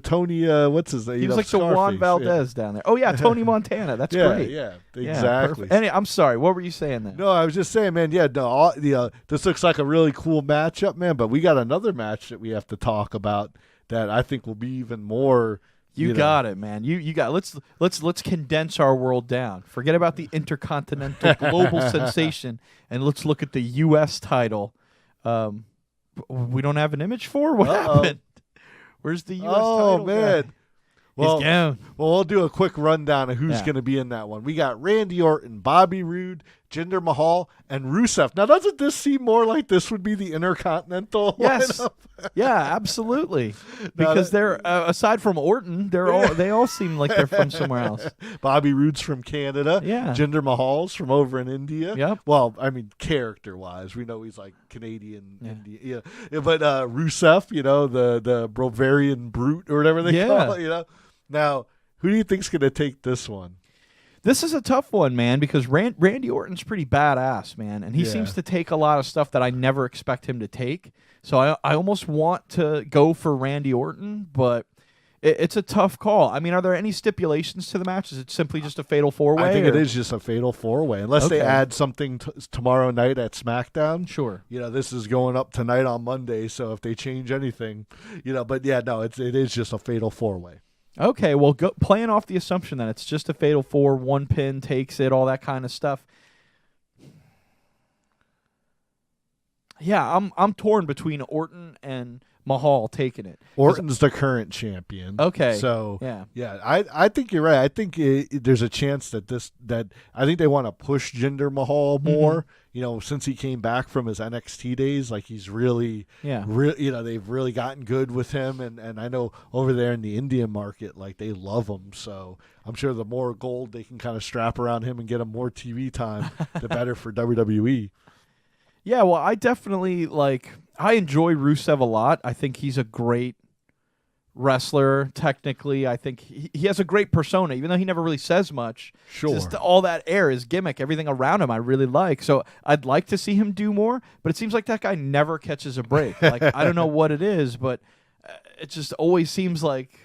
Tony. What's his name? He was like the Juan Valdez down there. Oh yeah, Tony Montana. That's great. Yeah, exactly. I'm sorry. What were you saying then? No, I was just saying, man. Yeah, this looks like a really cool matchup, man. But we got another match that we have to talk about that I think will be even more. You got it, man. You got. Let's condense our world down. Forget about the Intercontinental Global Sensation, and let's look at the U.S. title. We don't have an image for what happened. Where's the U.S. title? Man. Guy? Well, He's down. Well, we'll do a quick rundown of who's going to be in that one. We got Randy Orton, Bobby Roode, Jindar Mahal, and Rusev. Now, doesn't this seem more like this would be the Intercontinental lineup? Yeah, absolutely. Because they're aside from Orton, they all seem like they're from somewhere else. Bobby Roode's from Canada. Yeah. Jinder Mahal's from over in India. Yep. Well, I mean, character-wise, we know he's like Canadian, Indian. Yeah. But Rusev, the Bavarian brute or whatever they call it, Now, who do you think's going to take this one? This is a tough one, man, because Randy Orton's pretty badass, man, and he seems to take a lot of stuff that I never expect him to take. So I almost want to go for Randy Orton, but it's a tough call. I mean, are there any stipulations to the match? Is it simply just a fatal 4-way? I think it is just a fatal 4-way, unless they add something tomorrow night at SmackDown. Sure. This is going up tonight on Monday, so if they change anything, but yeah, no, it is just a fatal 4-way. Okay, well, playing off the assumption that it's just a fatal 4, one pin takes it, all that kind of stuff. Yeah, I'm torn between Orton and Mahal taking it. Orton's the current champion. Okay. So I think you're right. I think there's a chance that I think they want to push Jinder Mahal more. Since he came back from his NXT days, like he's really, they've really gotten good with him, and I know over there in the Indian market, like they love him. So I'm sure the more gold they can kind of strap around him and get him more TV time, the better for WWE. Yeah, well, I definitely I enjoy Rusev a lot. I think he's a great wrestler, technically. I think he has a great persona, even though he never really says much. Sure. Just all that air, his gimmick, everything around him I really like. So I'd like to see him do more, but it seems like that guy never catches a break. I don't know what it is, but it just always seems like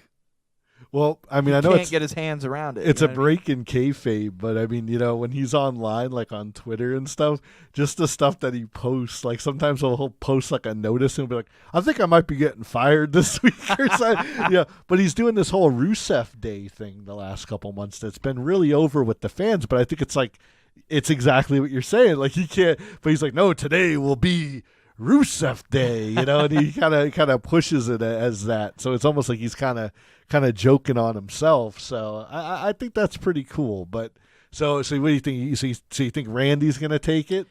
Well, I mean, I know he can't get his hands around it. It's a break in kayfabe, but I mean, when he's online, like on Twitter and stuff, just the stuff that he posts, like sometimes he'll post like a notice and he'll be like, I think I might be getting fired this week or something. But he's doing this whole Rusev Day thing the last couple months that's been really over with the fans, but I think it's exactly what you're saying. Like he can't, but he's like, no, today will be Rusev Day, and he kind of pushes it as that. So it's almost like he's kind of joking on himself. So I think that's pretty cool. But so what do you think? So you think Randy's gonna take it?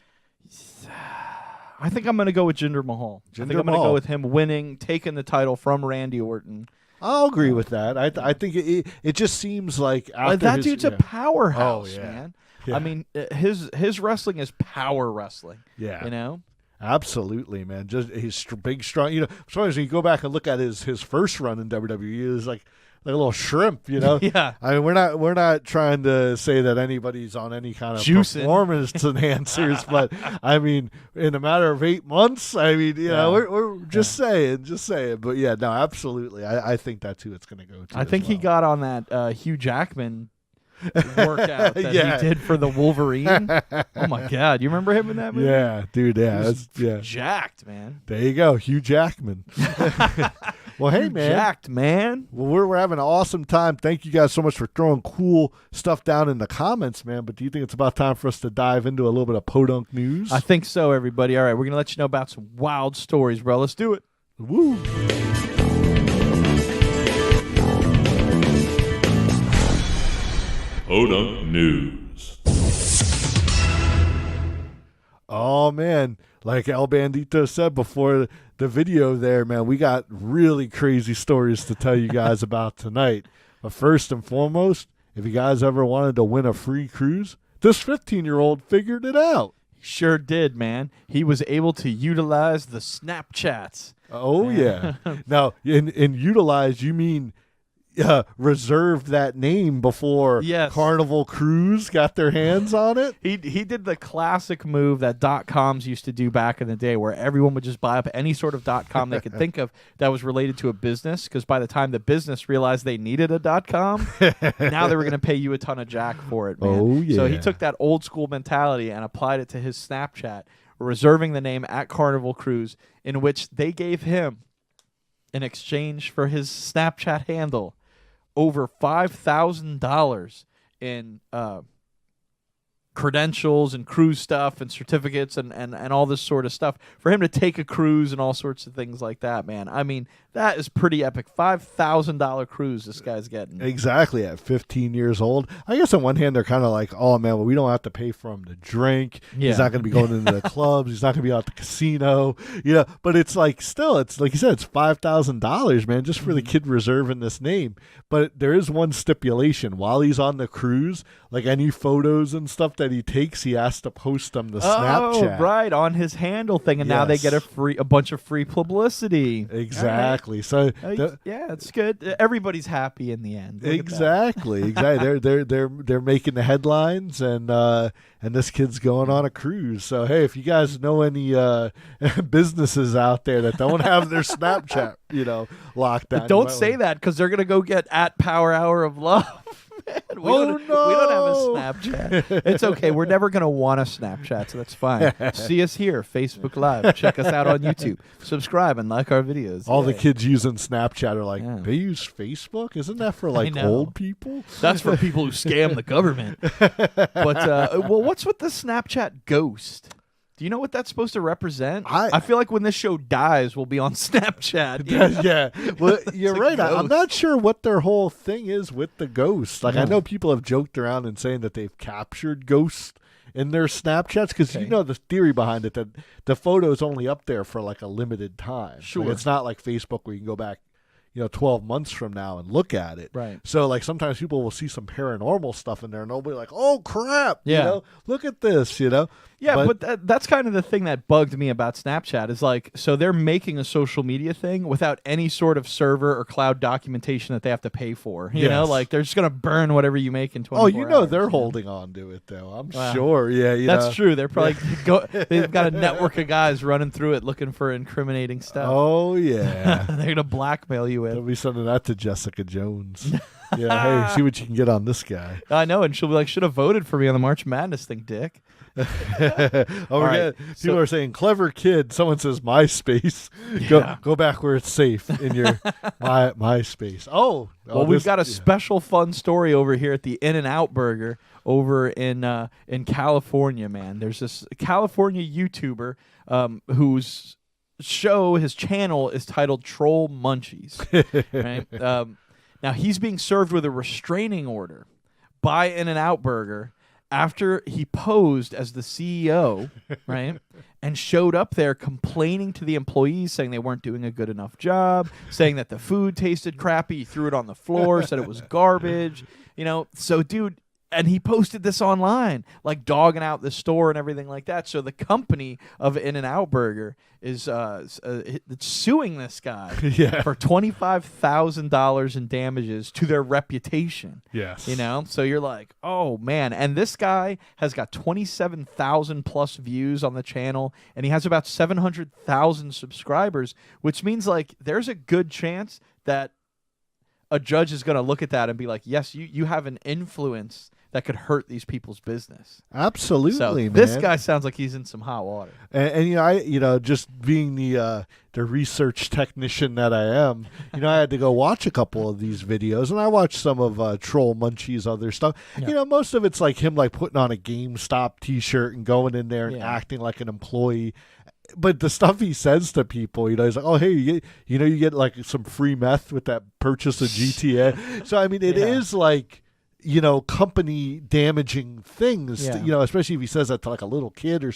I think I'm gonna go with Jinder Mahal. I think I'm gonna go with him winning, taking the title from Randy Orton. I'll agree with that. I think it just seems like that dude's a powerhouse, man. Yeah. I mean, his wrestling is power wrestling. Yeah, Absolutely, man. Just he's big, strong. Sometimes when you go back and look at his first run in WWE, he was like a little shrimp. Yeah. I mean, we're not trying to say that anybody's on any kind of performance enhancers, but I mean, in a matter of 8 months, I mean, we're just saying. But yeah, no, absolutely. I think that's who it's going to go to. I think he got on that Hugh Jackman workout that he did for the Wolverine. Oh my God, you remember him in that movie? Yeah, dude. Yeah, jacked, man. There you go, Hugh Jackman. Well, hey, You're man. jacked, man. Well, we're having an awesome time. Thank you guys so much for throwing cool stuff down in the comments, man. But do you think it's about time for us to dive into a little bit of podunk news? I think so, everybody. All right, we're going to let you know about some wild stories, bro. Let's do it. Woo. Podunk News. Oh, man. Like El Bandito said before the video there, man, we got really crazy stories to tell you guys about tonight. But first and foremost, if you guys ever wanted to win a free cruise, this 15-year-old figured it out. Sure did, man. He was able to utilize the Snapchats. Oh, yeah. Now, in utilize, you mean reserved that name before Yes. Carnival Cruise got their hands on it? He did the classic move that .coms used to do back in the day, where everyone would just buy up any sort of .com they could think of that was related to a business, because by the time the business realized they needed a .com, now they were going to pay you a ton of jack for it, man. Oh, yeah. So he took that old school mentality and applied it to his Snapchat, reserving the name at Carnival Cruise, in which they gave him, in exchange for his Snapchat handle, over $5,000 in credentials and cruise stuff and certificates and all this sort of stuff for him to take a cruise and all sorts of things like that, man. I mean, that is pretty epic. $5,000 cruise this guy's getting. Exactly, at 15 years old. I guess on one hand, they're kind of like, oh, man, well, we don't have to pay for him to drink. Yeah. He's not going to be going into the clubs. He's not going to be out at the casino. But it's like, still, it's like you said, it's $5,000, man, just for the kid reserving this name. But there is one stipulation. While he's on the cruise, like any photos and stuff that he takes, he has to post them to Snapchat. Oh, right, on his handle thing, and now they get a bunch of free publicity. Exactly. So yeah, it's good. Everybody's happy in the end. Look exactly. They're making the headlines, and this kid's going on a cruise. So hey, if you guys know any businesses out there that don't have their Snapchat, locked down, don't say that, because they're gonna go get at Power Hour of Love. We don't have a Snapchat. It's okay. We're never going to want a Snapchat, so that's fine. See us here, Facebook Live. Check us out on YouTube. Subscribe and like our videos. All the kids using Snapchat are like, Yeah. they use Facebook? Isn't that for like old people? That's for people who scam the government. But, what's with the Snapchat ghost? Do you know what that's supposed to represent? I feel like when this show dies, we'll be on Snapchat. Yeah. Well, you're It's a right. I'm ghost. not sure what their whole thing is with the ghosts. Like, I know people have joked around and saying that they've captured ghosts in their Snapchats, because the theory behind it, that the photo is only up there for like a limited time. Sure. Like, it's not like Facebook where you can go back 12 months from now and look at it. Right. So like sometimes people will see some paranormal stuff in there and they'll be like, oh crap, Yeah. Look at this, Yeah, but that's kind of the thing that bugged me about Snapchat is like, so they're making a social media thing without any sort of server or cloud documentation that they have to pay for. You know, like they're just going to burn whatever you make in 24 hours. They're holding on to it though. I'm sure. Yeah, that's true. They're probably they've got a network of guys running through it looking for incriminating stuff. Oh yeah. They're going to blackmail you with. They'll be sending that to Jessica Jones. Hey, see what you can get on this guy. I know, and she'll be like, should have voted for me on the March Madness thing, dick. People are saying clever kid. Someone says MySpace. Go back where it's safe in your MySpace. Well, we've got a special fun story over here at the In-N-Out Burger over in California, man. There's this California YouTuber whose his channel is titled Troll Munchies. Right? Now he's being served with a restraining order by In-N-Out Burger after he posed as the CEO, right, and showed up there complaining to the employees, saying they weren't doing a good enough job, saying that the food tasted crappy, he threw it on the floor, said it was garbage, So, dude, and he posted this online, like dogging out the store and everything like that. So the company of In-N-Out Burger is suing this guy for $25,000 in damages to their reputation. Yes. So you're like, oh man. And this guy has got 27,000 plus views on the channel, and he has about 700,000 subscribers, which means like there's a good chance that a judge is going to look at that and be like, yes, you have an influence that could hurt these people's business. Absolutely, So man. this guy sounds like he's in some hot water. And I just being the research technician that I am, I had to go watch a couple of these videos, and I watched some of Troll Munchies other stuff. Yeah. Most of it's like him like putting on a GameStop T-shirt and going in there and Yeah. acting like an employee. But the stuff he says to people, he's like, "Oh, hey, you get like some free meth with that purchase of GTA." So I mean, it is like, company damaging things, especially if he says that to like a little kid or,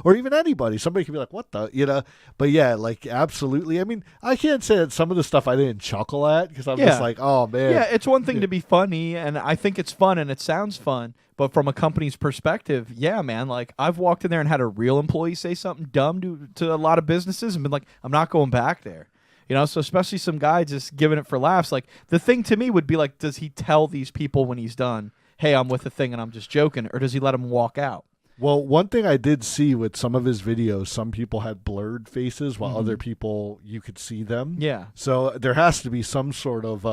or even anybody. Somebody can be like, what the, but yeah, like absolutely. I mean, I can't say that some of the stuff I didn't chuckle at because I'm just like, oh man. Yeah, it's one thing to be funny, and I think it's fun and it sounds fun. But from a company's perspective, yeah, man, like I've walked in there and had a real employee say something dumb to a lot of businesses and been like, I'm not going back there. So especially some guy just giving it for laughs. Like the thing to me would be like, does he tell these people when he's done, hey, I'm with the thing and I'm just joking, or does he let them walk out? Well, one thing I did see with some of his videos, some people had blurred faces while other people, you could see them. Yeah. So there has to be some sort of...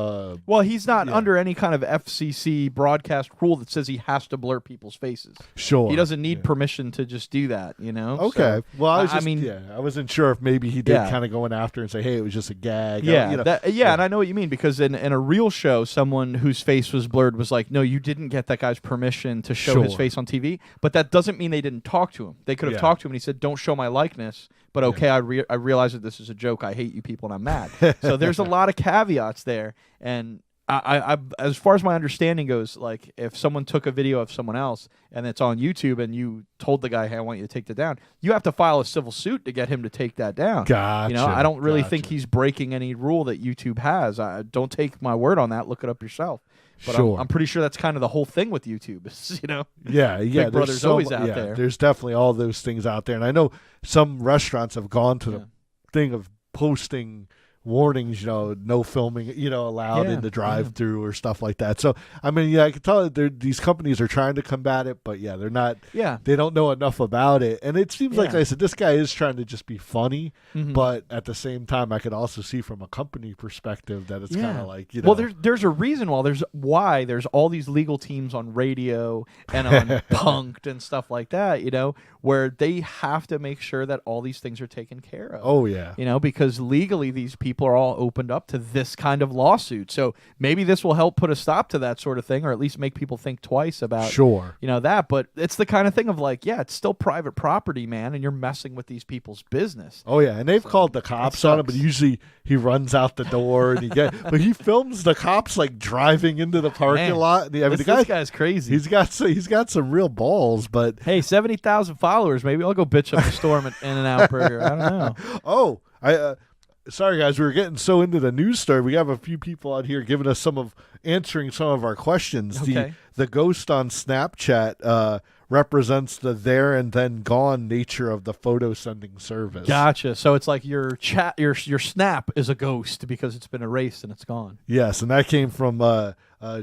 well, he's not under any kind of FCC broadcast rule that says he has to blur people's faces. Sure. He doesn't need permission to just do that, Okay. So, well, I wasn't sure if maybe he did kind of go in after and say, hey, it was just a gag. Yeah, and I know what you mean, because in a real show, someone whose face was blurred was like, no, you didn't get that guy's permission to show his face on TV, but that doesn't mean they didn't talk to him. They could have talked to him and he said, don't show my likeness, but okay, I realize that this is a joke. I hate you people and I'm mad. So there's a lot of caveats there. And I as far as my understanding goes, like if someone took a video of someone else and it's on YouTube and you told the guy, hey, I want you to take that down, you have to file a civil suit to get him to take that down. Gotcha. I don't really think he's breaking any rule that YouTube has. Don't take my word on that. Look it up yourself. But I'm pretty sure that's kind of the whole thing with YouTube. Yeah. Big Brother's always out there. There's definitely all those things out there. And I know some restaurants have gone to the thing of posting warnings, no filming, allowed in the drive-through or stuff like that. So, I mean, I can tell that these companies are trying to combat it, but they're not. Yeah. They don't know enough about it, and it seems like I said, this guy is trying to just be funny, but at the same time, I could also see from a company perspective that it's kind of like Well, there's a reason why there's all these legal teams on radio and on Punk'd and stuff like that, where they have to make sure that all these things are taken care of. Oh yeah. Because legally these people are all opened up to this kind of lawsuit. So maybe this will help put a stop to that sort of thing, or at least make people think twice about that. But it's the kind of thing of like, it's still private property, man, and you're messing with these people's business. Oh yeah, and they've called the cops on him, but usually he runs out the door and but he films the cops like driving into the parking lot. This guy's crazy. He's got some real balls, but hey, 70,000 followers. Maybe I'll go bitch up the storm at In-N-Out Burger. I don't know. Sorry guys, we were getting so into the news story. We have a few people out here giving us answering some of our questions. Okay. The ghost on Snapchat represents the there and then gone nature of the photo sending service. Gotcha. So it's like your Snap is a ghost because it's been erased and it's gone. Yes, and that came from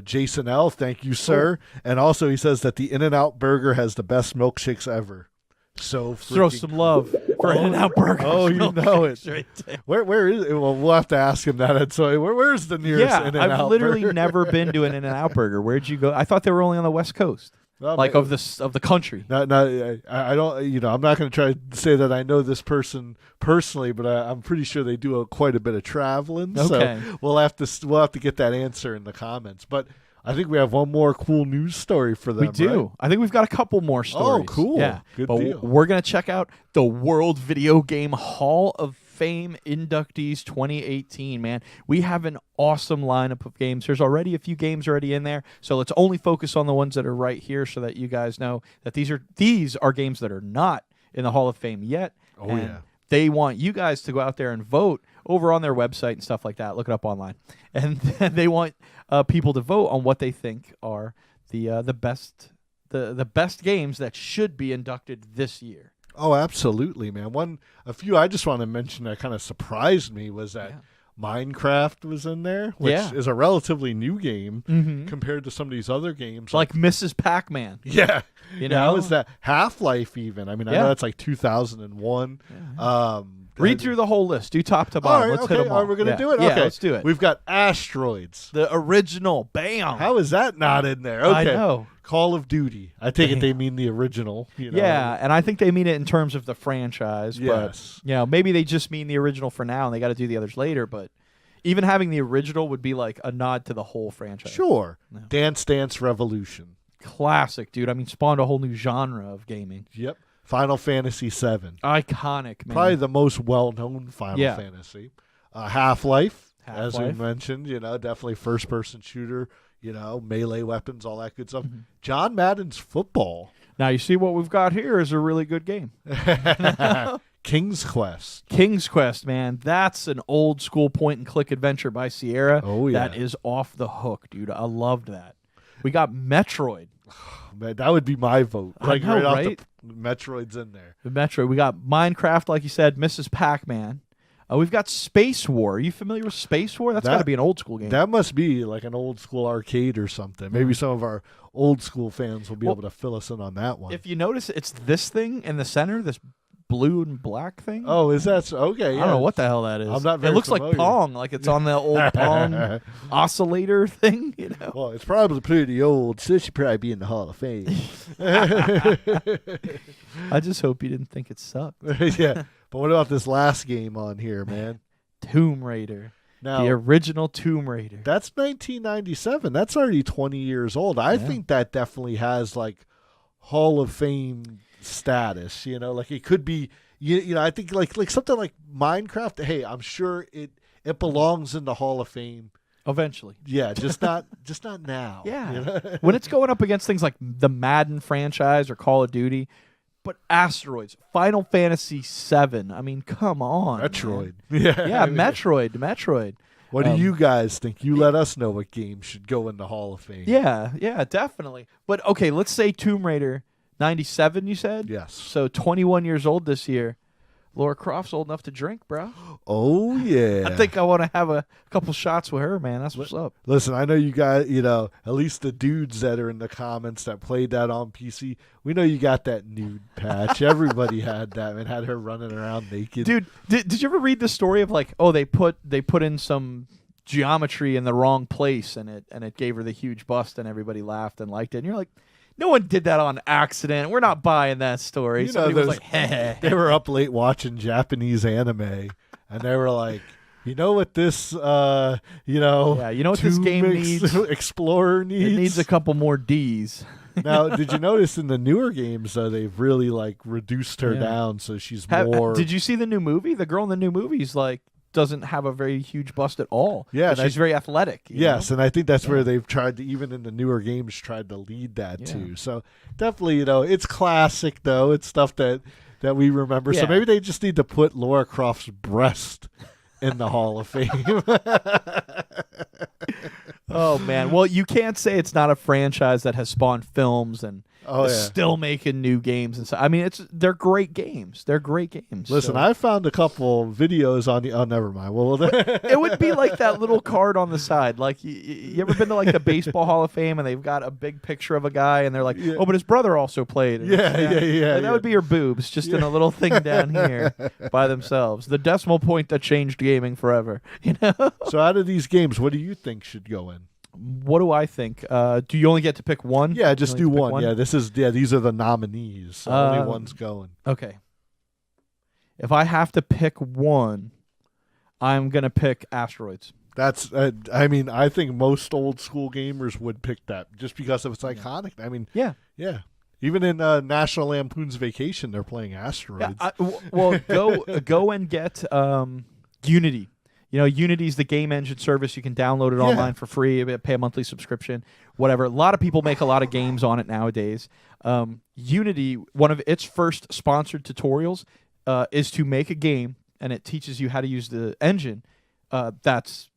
Jason L. Thank you, sir. Cool. And also he says that the In-N-Out Burger has the best milkshakes ever. So throw some love for In-N-Out Burger. Oh, you know it. Right, where is it? Well, we'll have to ask him that. So where's the nearest In-N-Out I've literally Burger? never been to an In-N-Out Burger. Where'd you go? I thought they were only on the West Coast. Well, of the country. I don't. I'm not going to try to say that I know this person personally, but I'm pretty sure they do quite a bit of traveling. Okay. So we'll have to get that answer in the comments. But I think we have one more cool news story for them. We do. Right? I think we've got a couple more stories. Oh, cool. Yeah. Good deal. We're going to check out the World Video Game Hall of Fame inductees 2018, man. We have an awesome lineup of games. There's already a few games already in there, so let's only focus on the ones that are right here so that you guys know that these are games that are not in the Hall of Fame yet. Oh, yeah. They want you guys to go out there and vote over on their website and stuff like that. Look it up online. And they want people to vote on what they think are the best games that should be inducted this year. Oh, absolutely, man. A few I just want to mention that kind of surprised me was that Minecraft was in there, which is a relatively new game compared to some of these other games. Like Mrs. Pac-Man. Yeah. How is that? Half-Life even. I mean, I know that's like 2001. Read through the whole list. Do top to All bottom. right, Let's hit them all. All right, we're going to do it? Yeah, Okay. let's do it. We've got Asteroids. The original. Bam. How is that not in there? Okay. I know. Call of Duty. I take it they mean the original. You know? Yeah, and I think they mean it in terms of the franchise. Yes. But, maybe they just mean the original for now, and they got to do the others later. But even having the original would be like a nod to the whole franchise. Sure. No. Dance Dance Revolution. Classic, dude. I mean, spawned a whole new genre of gaming. Yep. Final Fantasy VII. Iconic, man. Probably the most well-known Final Fantasy. Half-Life, as we mentioned, definitely first-person shooter, melee weapons, all that good stuff. Mm-hmm. John Madden's football. Now, you see what we've got here is a really good game. King's Quest. King's Quest, man. That's an old-school point-and-click adventure by Sierra. Oh, yeah. That is off the hook, dude. I loved that. We got Metroid. Man, that would be my vote. I know, right off right? the Metroid's in there. The Metroid. We got Minecraft, like you said, Mrs. Pac-Man. We've got Space War. Are you familiar with Space War? That's got to be an old school game. That must be like an old school arcade or something. Maybe some of our old school fans will be able to fill us in on that one. If you notice, it's this thing in the center, this blue and black thing. Oh, is that so? Okay? Yeah. I don't know what the hell that is. I'm not very It looks familiar. like Pong, like it's on the old Pong oscillator thing. Well, it's probably pretty old, so it should probably be in the Hall of Fame. I just hope you didn't think it sucked. Yeah, but what about this last game on here, man? Tomb Raider. Now, The original Tomb Raider. that's 1997. That's already 20 years old. I think that definitely has like Hall of Fame status. Like it could be. I think like something like Minecraft. Hey, I'm sure it belongs in the Hall of Fame. Eventually. Yeah, just not now. Yeah. When it's going up against things like the Madden franchise or Call of Duty, but Asteroids, Final Fantasy VII. I mean, come on. Metroid. Man. Yeah, Metroid. What do you guys think? You let us know what game should go in the Hall of Fame. Yeah, definitely. But okay, let's say Tomb Raider 97, you said? Yes. So 21 years old this year. Laura Croft's old enough to drink, bro. Oh, yeah. I think I want to have a couple shots with her, man. That's what's up. Listen, I know you guys, at least the dudes that are in the comments that played that on PC, we know you got that nude patch. Everybody had that and had her running around naked. Dude, did you ever read the story of like, they put in some geometry in the wrong place and it gave her the huge bust and everybody laughed and liked it. And you're like, no one did that on accident. We're not buying that story. Somebody was like, heh. They were up late watching Japanese anime, and they were like, you know what this, yeah, you know what this game needs? Explorer needs? It needs a couple more Ds. Now, did you notice in the newer games, though, they've really, like, reduced her down so she's more... Did you see the new movie? The girl in the new movie's like, doesn't have a very huge bust at all. Yeah, she's very athletic. Yes, and I think that's where they've tried to, even in the newer games, tried to lead that too. So definitely, it's classic though. It's stuff that we remember. Yeah. So maybe they just need to put Laura Croft's breast in the Hall of Fame. Oh man, well you can't say it's not a franchise that has spawned films and is still making new games and so. I mean, they're great games. They're great games. Listen, so. I found a couple videos on the. Oh, never mind. Well, it would be like that little card on the side. Like you ever been to like the Baseball Hall of Fame and they've got a big picture of a guy and they're like, oh, but his brother also played. And Yeah. Like, that would be your boobs just in a little thing down here by themselves. The decimal point that changed gaming forever. So out of these games, what do you think should go in? What do I think? Do you only get to pick one? Yeah, just do one. one. Yeah, these are the nominees. So only one's going. Okay. If I have to pick one, I'm gonna pick Asteroids. That's. I mean, I think most old school gamers would pick that just because of its iconic. I mean, yeah. Even in National Lampoon's Vacation, they're playing Asteroids. Well, go and get Unity. Unity's the game engine service. You can download it online for free, pay a monthly subscription, whatever. A lot of people make a lot of games on it nowadays. Unity, one of its first sponsored tutorials is to make a game, and it teaches you how to use the engine. That's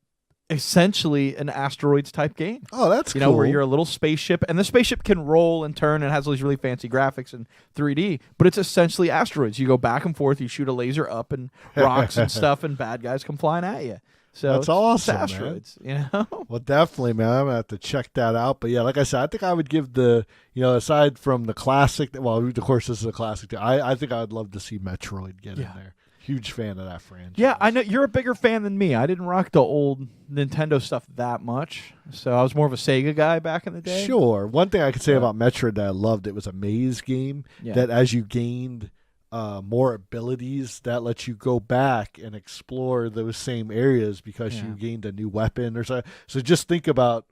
essentially an Asteroids type game. Oh, that's cool. Where you're a little spaceship, and the spaceship can roll and turn and has all these really fancy graphics and 3D, but it's essentially Asteroids. You go back and forth, you shoot a laser up and rocks and stuff, and bad guys come flying at you. So that's awesome, it's asteroids, man. You know? Well, definitely, man. I'm gonna have to check that out. But yeah, like I said, I think I would give aside from the classic. Well, of course, this is a classic. I think I would love to see Metroid get in there. Huge fan of that franchise. Yeah, I know you're a bigger fan than me. I didn't rock the old Nintendo stuff that much, so I was more of a Sega guy back in the day. Sure. One thing I could say about Metroid that I loved, it was a maze game that as you gained more abilities, that lets you go back and explore those same areas because you gained a new weapon or so. So just think about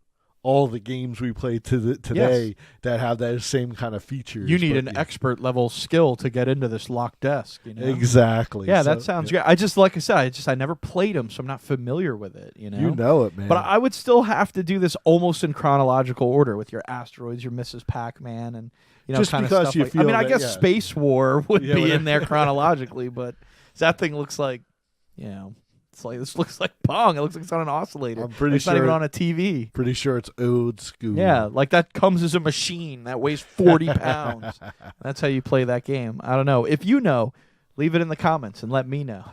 all the games we play today that have that same kind of features. You need an expert level skill to get into this locked desk. You know? Exactly. Yeah, that sounds great. I just, like I said, I never played them, so I'm not familiar with it. You know it, man. But I would still have to do this almost in chronological order with your asteroids, your Mrs. Pac-Man, and just kind because of stuff. you feel I guess Space War would be in there chronologically, but that thing looks like, it's like, this looks like Pong. It looks like it's on an oscillator. I'm pretty it's sure not even on a TV. Pretty sure it's old school. Yeah, like that comes as a machine that weighs 40 pounds. That's how you play that game. I don't know. If you know, leave it in the comments and let me know.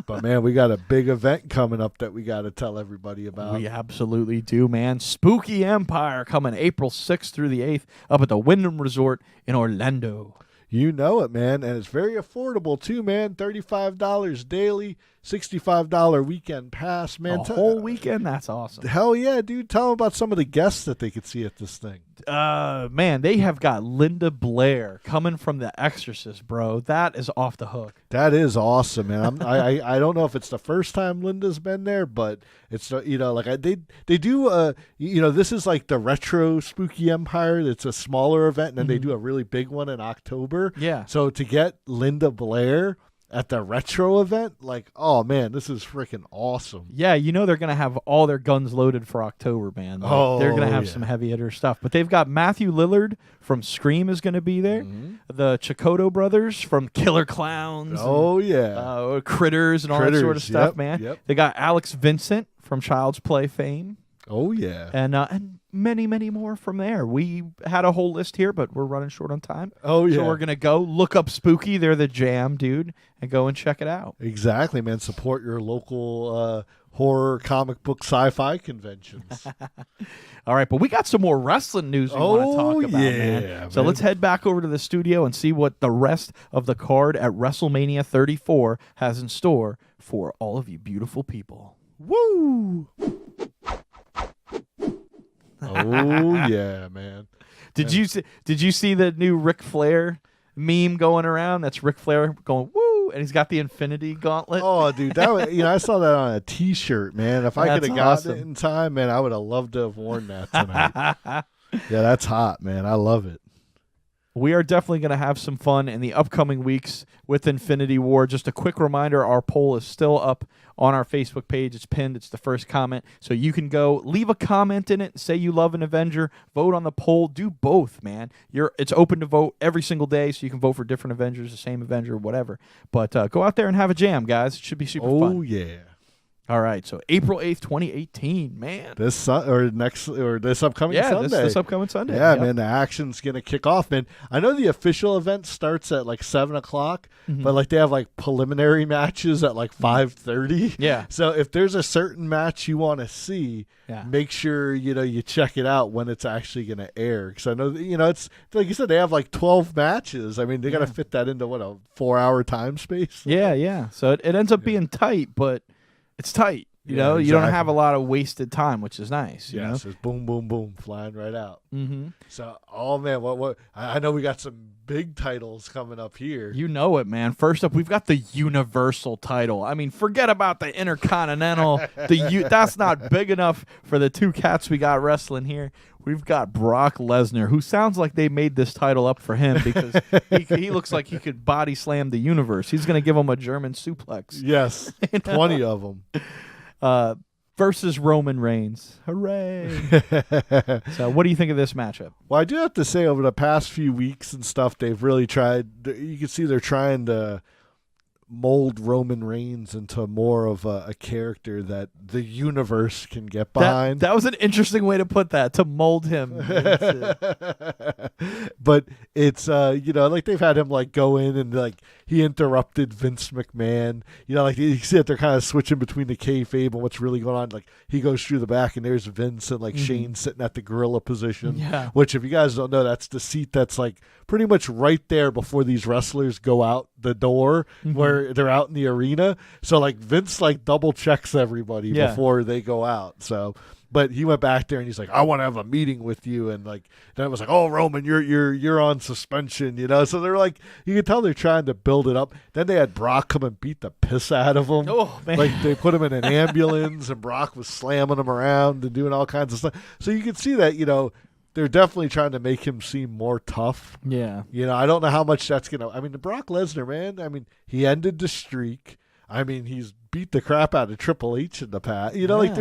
But, man, we got a big event coming up that we got to tell everybody about. We absolutely do, man. Spooky Empire coming April 6th through the 8th up at the Wyndham Resort in Orlando. You know it, man. And it's very affordable, too, man. $35 daily, $65 weekend pass, man. A whole weekend? That's awesome. Hell yeah, dude. Tell them about some of the guests that they could see at this thing. Man, they have got Linda Blair coming from The Exorcist, bro. That is off the hook. That is awesome, man. I don't know if it's the first time Linda's been there, but it's they do this is like the retro Spooky Empire. It's a smaller event, and then they do a really big one in October. Yeah. So to get Linda Blair at the retro event, like, oh man, this is freaking awesome. Yeah, they're gonna have all their guns loaded for October, man. Like, they're gonna have some heavy hitter stuff. But they've got Matthew Lillard from Scream is gonna be there. The Chakotay brothers from Killer Clowns. Critters and all that sort of stuff, man. Yep. They got Alex Vincent from Child's Play fame. Oh yeah, and many, many more from there. We had a whole list here, but we're running short on time. Oh yeah, so we're gonna go look up Spooky. They're the jam, dude, and go and check it out. Exactly, man. Support your local horror, comic book, sci-fi conventions. All right, but we got some more wrestling news we want to talk about, man. So let's head back over to the studio and see what the rest of the card at WrestleMania 34 has in store for all of you beautiful people. Woo! Oh yeah, man. Did you see the new Ric Flair meme going around? That's Ric Flair going woo, and he's got the Infinity Gauntlet. Oh, dude, that was, I saw that on a T-shirt, man. If I could have gotten it in time, man, I would have loved to have worn that tonight. Yeah, that's hot, man. I love it. We are definitely going to have some fun in the upcoming weeks with Infinity War. Just a quick reminder, our poll is still up on our Facebook page. It's pinned. It's the first comment. So you can go leave a comment in it, say you love an Avenger, vote on the poll. Do both, man. It's open to vote every single day, so you can vote for different Avengers, the same Avenger, whatever. But go out there and have a jam, guys. It should be super fun. Oh, yeah. All right, so April 8th, 2018, man. This upcoming Sunday. This upcoming Sunday. Yeah, man, the action's going to kick off, man. I know the official event starts at like 7 o'clock, but like they have like preliminary matches at like 5:30. Yeah. So if there's a certain match you want to see, make sure, you check it out when it's actually going to air. Because I know, it's like you said, they have like 12 matches. I mean, they got to fit that into, a 4-hour time space? Yeah. So it ends up being tight, but it's tight. You know, you don't have a lot of wasted time, which is nice. You know? It's boom, boom, boom, flying right out. Mm-hmm. So, oh man, what? I know we got some big titles coming up here. You know it, man. First up, we've got the Universal title. I mean, forget about the Intercontinental. That's not big enough for the two cats we got wrestling here. We've got Brock Lesnar, who sounds like they made this title up for him because he looks like he could body slam the universe. He's going to give him a German suplex. Yes, 20 of them. Versus Roman Reigns. Hooray. So what do you think of this matchup? Well, I do have to say over the past few weeks and stuff, they've really tried. You can see they're trying to mold Roman Reigns into more of a character that the universe can get behind. That was an interesting way to put that, to mold him. But it's like they've had him like go in and like he interrupted Vince McMahon. Like you see that they're kind of switching between the kayfabe and what's really going on. Like he goes through the back and there's Vince and like Shane sitting at the gorilla position. Yeah. Which if you guys don't know, that's the seat that's like pretty much right there before these wrestlers go out the door where they're out in the arena. So like Vince like double checks everybody before they go out. So but he went back there and he's like, I want to have a meeting with you, and like then it was like, oh Roman, you're on suspension, So they're like, you can tell they're trying to build it up. Then they had Brock come and beat the piss out of him. Oh man. Like they put him in an ambulance and Brock was slamming him around and doing all kinds of stuff. So you can see that, they're definitely trying to make him seem more tough. Yeah. I don't know how much that's going to... I mean, the Brock Lesnar, man, he ended the streak. He's beat the crap out of Triple H in the past. Like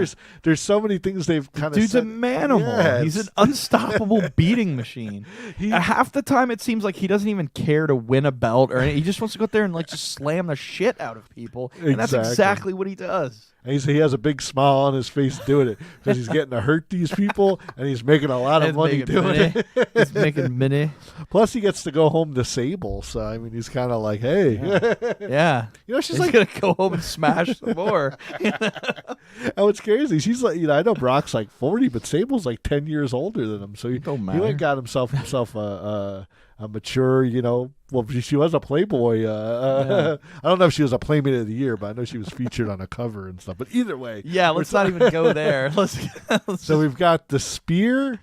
there's so many things they've kind of Dude's a manimal. Yeah, he's an unstoppable beating machine. Half the time it seems like he doesn't even care to win a belt or anything. He just wants to go out there and like just slam the shit out of people. And that's exactly what he does. And he has a big smile on his face doing it because he's getting to hurt these people and he's making a lot of money doing it. He's making money. Plus, he gets to go home to Sable. So, he's kind of like, hey. Yeah. She's he's like going to go home and smash some more. And what's crazy, she's like, I know Brock's like 40, but Sable's like 10 years older than him. So he went got himself a mature, well, she was a Playboy. I don't know if she was a Playmate of the Year, but I know she was featured on a cover and stuff. But either way. Yeah, let's not even go there. So we've got the spear.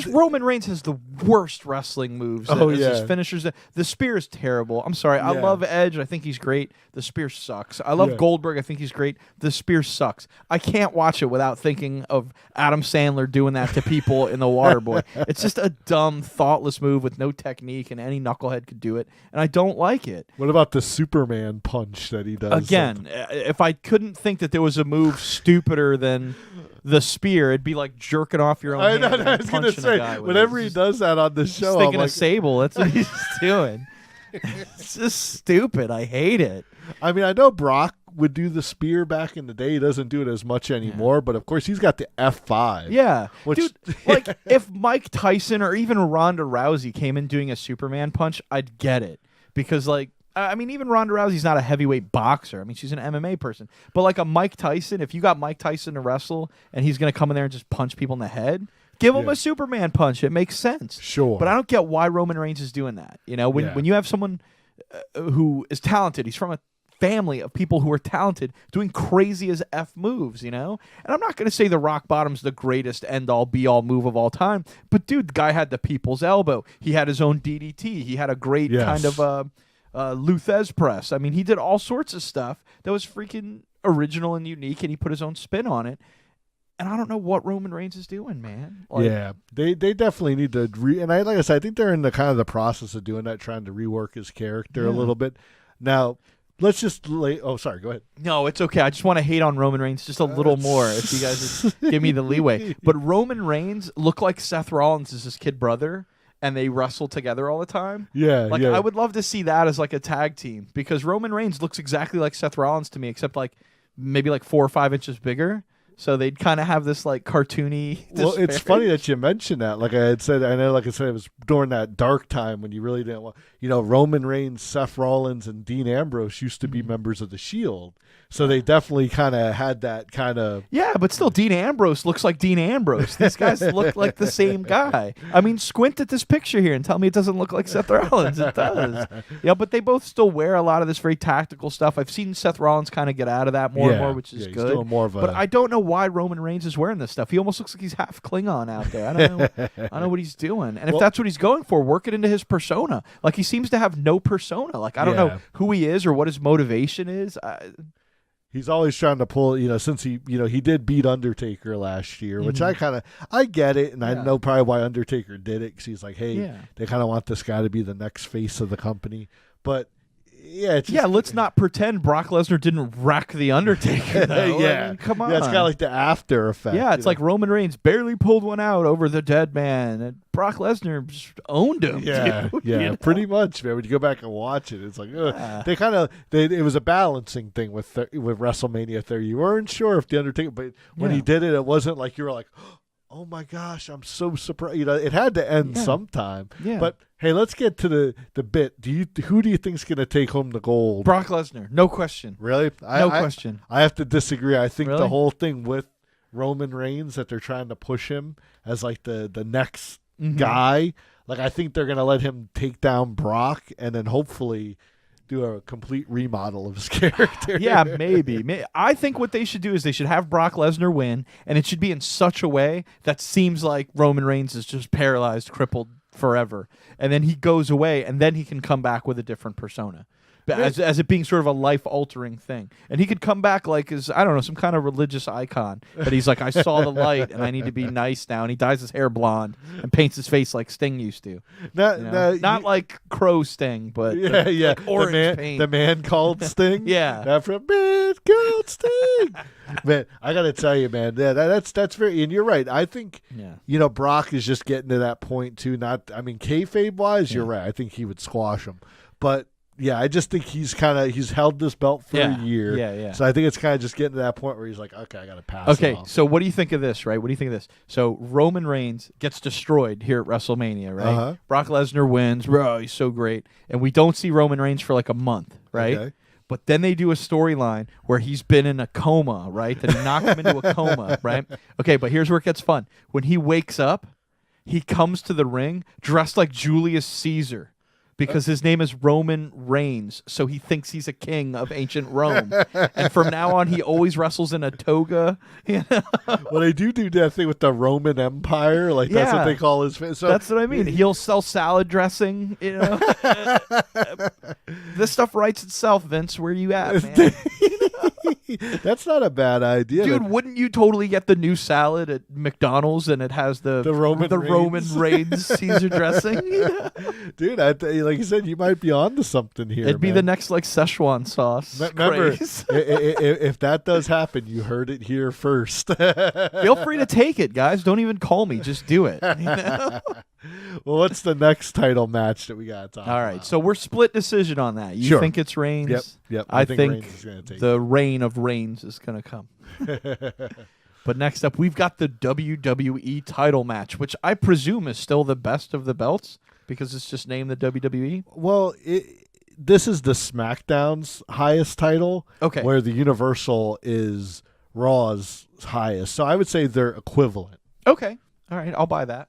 Roman Reigns has the worst wrestling moves. His finishers. The spear is terrible. I'm sorry. I love Edge. I think he's great. The spear sucks. I love Goldberg. I think he's great. The spear sucks. I can't watch it without thinking of Adam Sandler doing that to people in The Waterboy. It's just a dumb, thoughtless move with no technique, and any knucklehead could do it, and I don't like it. What about the Superman punch that he does? Again, if I couldn't think that there was a move stupider than the spear, it'd be like jerking off your own hand. I was going to say, whenever he does that on the show, thinking of Sable. That's what he's doing. It's just stupid. I hate it. I know Brock would do the spear back in the day. He doesn't do it as much anymore, but of course he's got the F5. Yeah. Dude, like if Mike Tyson or even Ronda Rousey came in doing a Superman punch, I'd get it. Because even Ronda Rousey's not a heavyweight boxer. She's an MMA person. But like a Mike Tyson, if you got Mike Tyson to wrestle and he's going to come in there and just punch people in the head, give him a Superman punch. It makes sense. Sure. But I don't get why Roman Reigns is doing that. When you have someone who is talented, he's from a family of people who are talented doing crazy as F moves, And I'm not going to say the rock bottom's the greatest end-all, be-all move of all time. But, dude, the guy had the people's elbow. He had his own DDT. He had a great kind of... Luthez press. He did all sorts of stuff that was freaking original and unique, and he put his own spin on it. And I don't know what Roman Reigns is doing, man. They definitely need to and like I said, I think they're in the kind of the process of doing that, trying to rework his character a little bit. Now, let's just sorry, go ahead. No, it's okay. I just want to hate on Roman Reigns just a little more if you guys just give me the leeway. But Roman Reigns looked like Seth Rollins is his kid brother. And they wrestle together all the time. Yeah, I would love to see that as like a tag team because Roman Reigns looks exactly like Seth Rollins to me, except like maybe like 4 or 5 inches bigger. So they'd kind of have this like cartoony. Well, it's funny that you mentioned that. Like I had said, I know, like I said, it was during that dark time when you really didn't want, Roman Reigns, Seth Rollins, and Dean Ambrose used to be members of the Shield. So they definitely kind of had that kind of... Yeah, but still, Dean Ambrose looks like Dean Ambrose. These guys look like the same guy. Squint at this picture here and tell me it doesn't look like Seth Rollins. It does. Yeah, but they both still wear a lot of this very tactical stuff. I've seen Seth Rollins kind of get out of that more and more, which is good. Doing more of a... But I don't know why Roman Reigns is wearing this stuff. He almost looks like he's half Klingon out there. I don't know what he's doing. And if that's what he's going for, work it into his persona. Like, he seems to have no persona. Like, I don't know who he is or what his motivation is. He's always trying to pull, since he did beat Undertaker last year, which I get it, and I know probably why Undertaker did it, because he's like, hey, they kind of want this guy to be the next face of the company. But it's just, Yeah, let's not pretend Brock Lesnar didn't wreck The Undertaker, though. yeah. I mean, come on. Yeah, it's kind of like the after effect. Yeah, it's like Roman Reigns barely pulled one out over the dead man, and Brock Lesnar just owned him. Yeah, dude, yeah, you know? pretty much, man. When you go back and watch it, it's like it was a balancing thing with WrestleMania 30. You weren't sure if the Undertaker, but when he did it, it wasn't like you were like, oh my gosh, I'm so surprised. It had to end sometime. Yeah. But hey, let's get to the bit. Who do you think's going to take home the gold? Brock Lesnar, no question. Really? No question. I have to disagree. I think Really? the whole thing with Roman Reigns, that they're trying to push him as like the next guy. Like, I think they're going to let him take down Brock and then hopefully do a complete remodel of his character. Yeah, maybe. I think what they should do is they should have Brock Lesnar win, and it should be in such a way that seems like Roman Reigns is just paralyzed, crippled forever. And then he goes away, and then he can come back with a different persona. As it being sort of a life-altering thing. And he could come back like as, I don't know, some kind of religious icon. But he's like, I saw the light, and I need to be nice now. And he dyes his hair blonde and paints his face like Sting used to. Not like Crow Sting, but like orange paint. The man called Sting? Yeah. That from Man Called Sting. Man, I got to tell you, man, that's very, and you're right. I think, Brock is just getting to that point, too. Kayfabe-wise, you're right. I think he would squash him. But, yeah, I just think he's held this belt for a year. Yeah. So I think it's kind of just getting to that point where he's like, okay, I got to pass. Okay, so what do you think of this, right? What do you think of this? So Roman Reigns gets destroyed here at WrestleMania, right? Uh-huh. Brock Lesnar wins. Bro, he's so great. And we don't see Roman Reigns for like a month, right? Okay. But then they do a storyline where he's been in a coma, right? That he knocked him into a coma, right? Okay, but here's where it gets fun. When he wakes up, he comes to the ring dressed like Julius Caesar. Because his name is Roman Reigns, so he thinks he's a king of ancient Rome. And from now on, he always wrestles in a toga. Well, they do that thing with the Roman Empire. Like, that's what they call his face. So, that's what I mean. He'll sell salad dressing, This stuff writes itself, Vince. Where you at, man? That's not a bad idea. Dude, wouldn't you totally get the new salad at McDonald's and it has the Roman Reigns Caesar dressing? Dude, like you said, you might be onto something here. It'd be the next Szechuan sauce. Remember, if that does happen, you heard it here first. Feel free to take it, guys. Don't even call me. Just do it. Well, what's the next title match that we got to talk about? All right, so we're split decision on that. You think it's Reigns? Yep. I think Reigns is gonna take the reign of Reigns is going to come. But next up, we've got the WWE title match, which I presume is still the best of the belts because it's just named the WWE. Well, this is the SmackDown's highest title, where the Universal is Raw's highest. So I would say they're equivalent. Okay. All right, I'll buy that.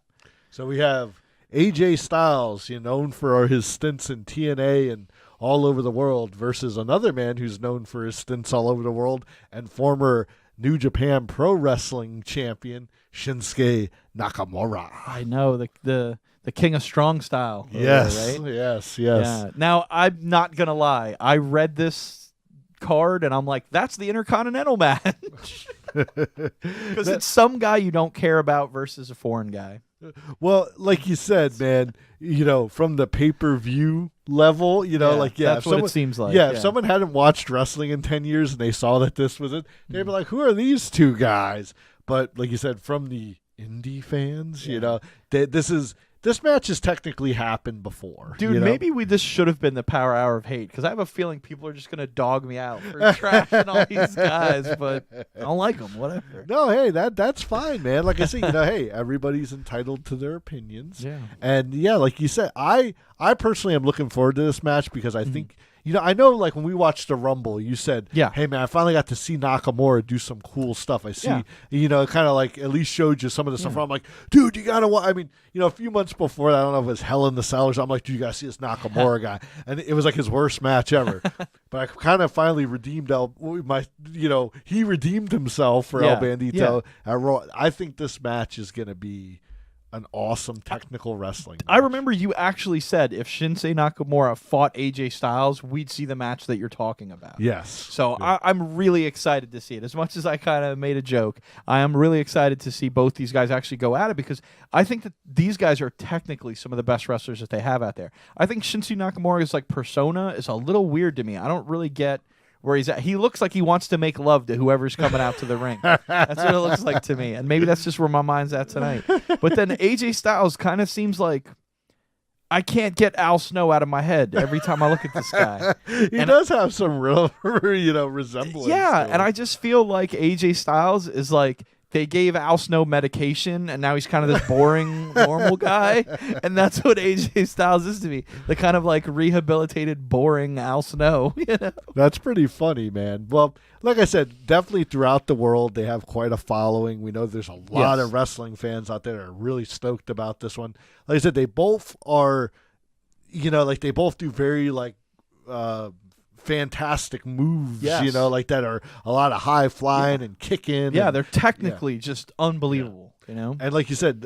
So we have AJ Styles, known for his stints in TNA and all over the world, versus another man who's known for his stints all over the world and former New Japan Pro Wrestling champion Shinsuke Nakamura. I know, the king of strong style. Yes, there, right? yes. Yeah. Now, I'm not going to lie. I read this card and I'm like, that's the Intercontinental match. Because it's some guy you don't care about versus a foreign guy. Well, like you said, man, from the pay-per-view level, that's what it seems like. Yeah, if someone hadn't watched wrestling in 10 years and they saw that this was it, they'd be like, who are these two guys? But like you said, from the indie fans, this match has technically happened before. Dude, maybe this should have been the Power Hour of Hate, because I have a feeling people are just going to dog me out for trashing all these guys, but I don't like them, whatever. No, hey, that's fine, man. Like I said, hey, everybody's entitled to their opinions. Yeah. And like you said, I personally am looking forward to this match because I think, I know like when we watched the Rumble, you said, hey, man, I finally got to see Nakamura do some cool stuff. I see, it kind of like at least showed you some of the stuff where I'm like, dude, you got to watch. I mean, a few months before that, I don't know if it was Hell in the Cell or something. I'm like, dude, you got to see this Nakamura guy. And it was like his worst match ever. But I kind of finally redeemed he redeemed himself for El Bandito at Raw. I think this match is going to be an awesome technical wrestling match. I remember you actually said if Shinsuke Nakamura fought AJ Styles, we'd see the match that you're talking about. Yes. So I'm really excited to see it. As much as I kind of made a joke, I am really excited to see both these guys actually go at it, because I think that these guys are technically some of the best wrestlers that they have out there. I think Shinsuke Nakamura's like persona is a little weird to me. I don't really get where he's at. He looks like he wants to make love to whoever's coming out to the ring. That's what it looks like to me. And maybe that's just where my mind's at tonight. But then AJ Styles kind of seems like I can't get Al Snow out of my head every time I look at this guy. He does have some real, resemblance. Yeah, to and him. I just feel like AJ Styles is like they gave Al Snow medication, and now he's kind of this boring, normal guy. And that's what AJ Styles is to me. The kind of like rehabilitated, boring Al Snow. That's pretty funny, man. Well, like I said, definitely throughout the world, they have quite a following. We know there's a lot of wrestling fans out there that are really stoked about this one. Like I said, they both are, they both do very, fantastic moves, like that are a lot of high flying and kicking. Yeah, they're technically just unbelievable, And like you said,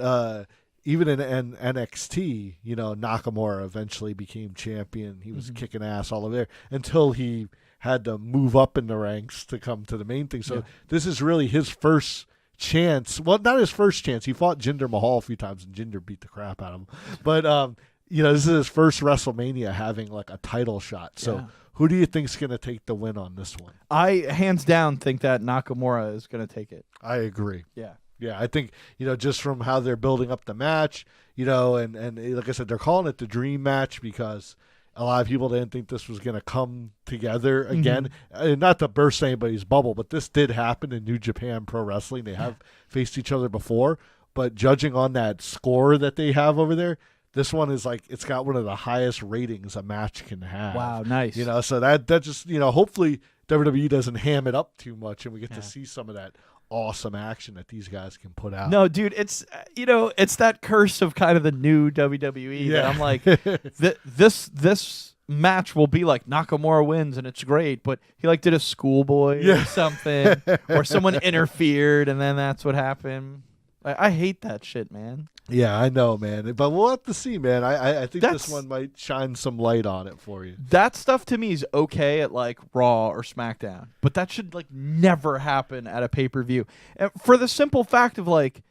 even in NXT, Nakamura eventually became champion. He was kicking ass all over there until he had to move up in the ranks to come to the main thing. So this is really his first chance. Well, not his first chance. He fought Jindar Mahal a few times, and Jindar beat the crap out of him. But, this is his first WrestleMania having like a title shot. So who do you think's going to take the win on this one? I, hands down, think that Nakamura is going to take it. I agree. Yeah. Yeah, I think, just from how they're building up the match, and like I said, they're calling it the dream match because a lot of people didn't think this was going to come together again. Not to burst anybody's bubble, but this did happen in New Japan Pro Wrestling. They have faced each other before, but judging on that score that they have over there, this one is like, it's got one of the highest ratings a match can have. Wow, nice. So that just, hopefully WWE doesn't ham it up too much and we get to see some of that awesome action that these guys can put out. No, dude, it's it's that curse of kind of the new WWE that I'm like, this match will be like Nakamura wins and it's great, but he like did a schoolboy or something, or someone interfered and then that's what happened. I hate that shit, man. Yeah, I know, man. But we'll have to see, man. I think this one might shine some light on it for you. That stuff to me is okay at like Raw or SmackDown, but that should like never happen at a pay-per-view. And for the simple fact of like,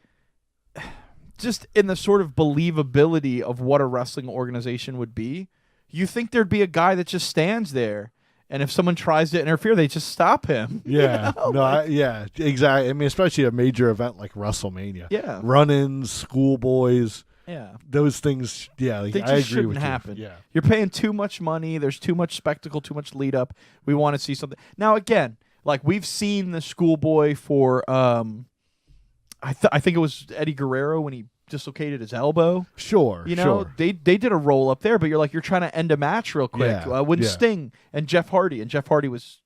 just in the sort of believability of what a wrestling organization would be, you think there'd be a guy that just stands there, and if someone tries to interfere, they just stop him. Yeah, exactly. I mean, especially a major event like WrestleMania. Yeah, run-ins, schoolboys. Yeah, those things. Yeah, they just I agree shouldn't with happen. you. Yeah, you're paying too much money. There's too much spectacle, too much lead up. We want to see something. Now, again, like we've seen the schoolboy for, I think it was Eddie Guerrero when he dislocated his elbow. Sure. They did a roll up there, but you're trying to end a match real quick. When Sting and Jeff Hardy was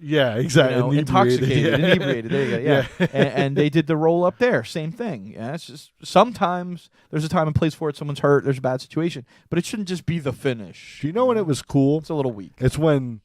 exactly inebriated. There you go. Yeah, and they did the roll up there. Same thing. Yeah, it's just sometimes there's a time and place for it. Someone's hurt. There's a bad situation, but it shouldn't just be the finish. Do you know when it was cool? It's a little weak. It's when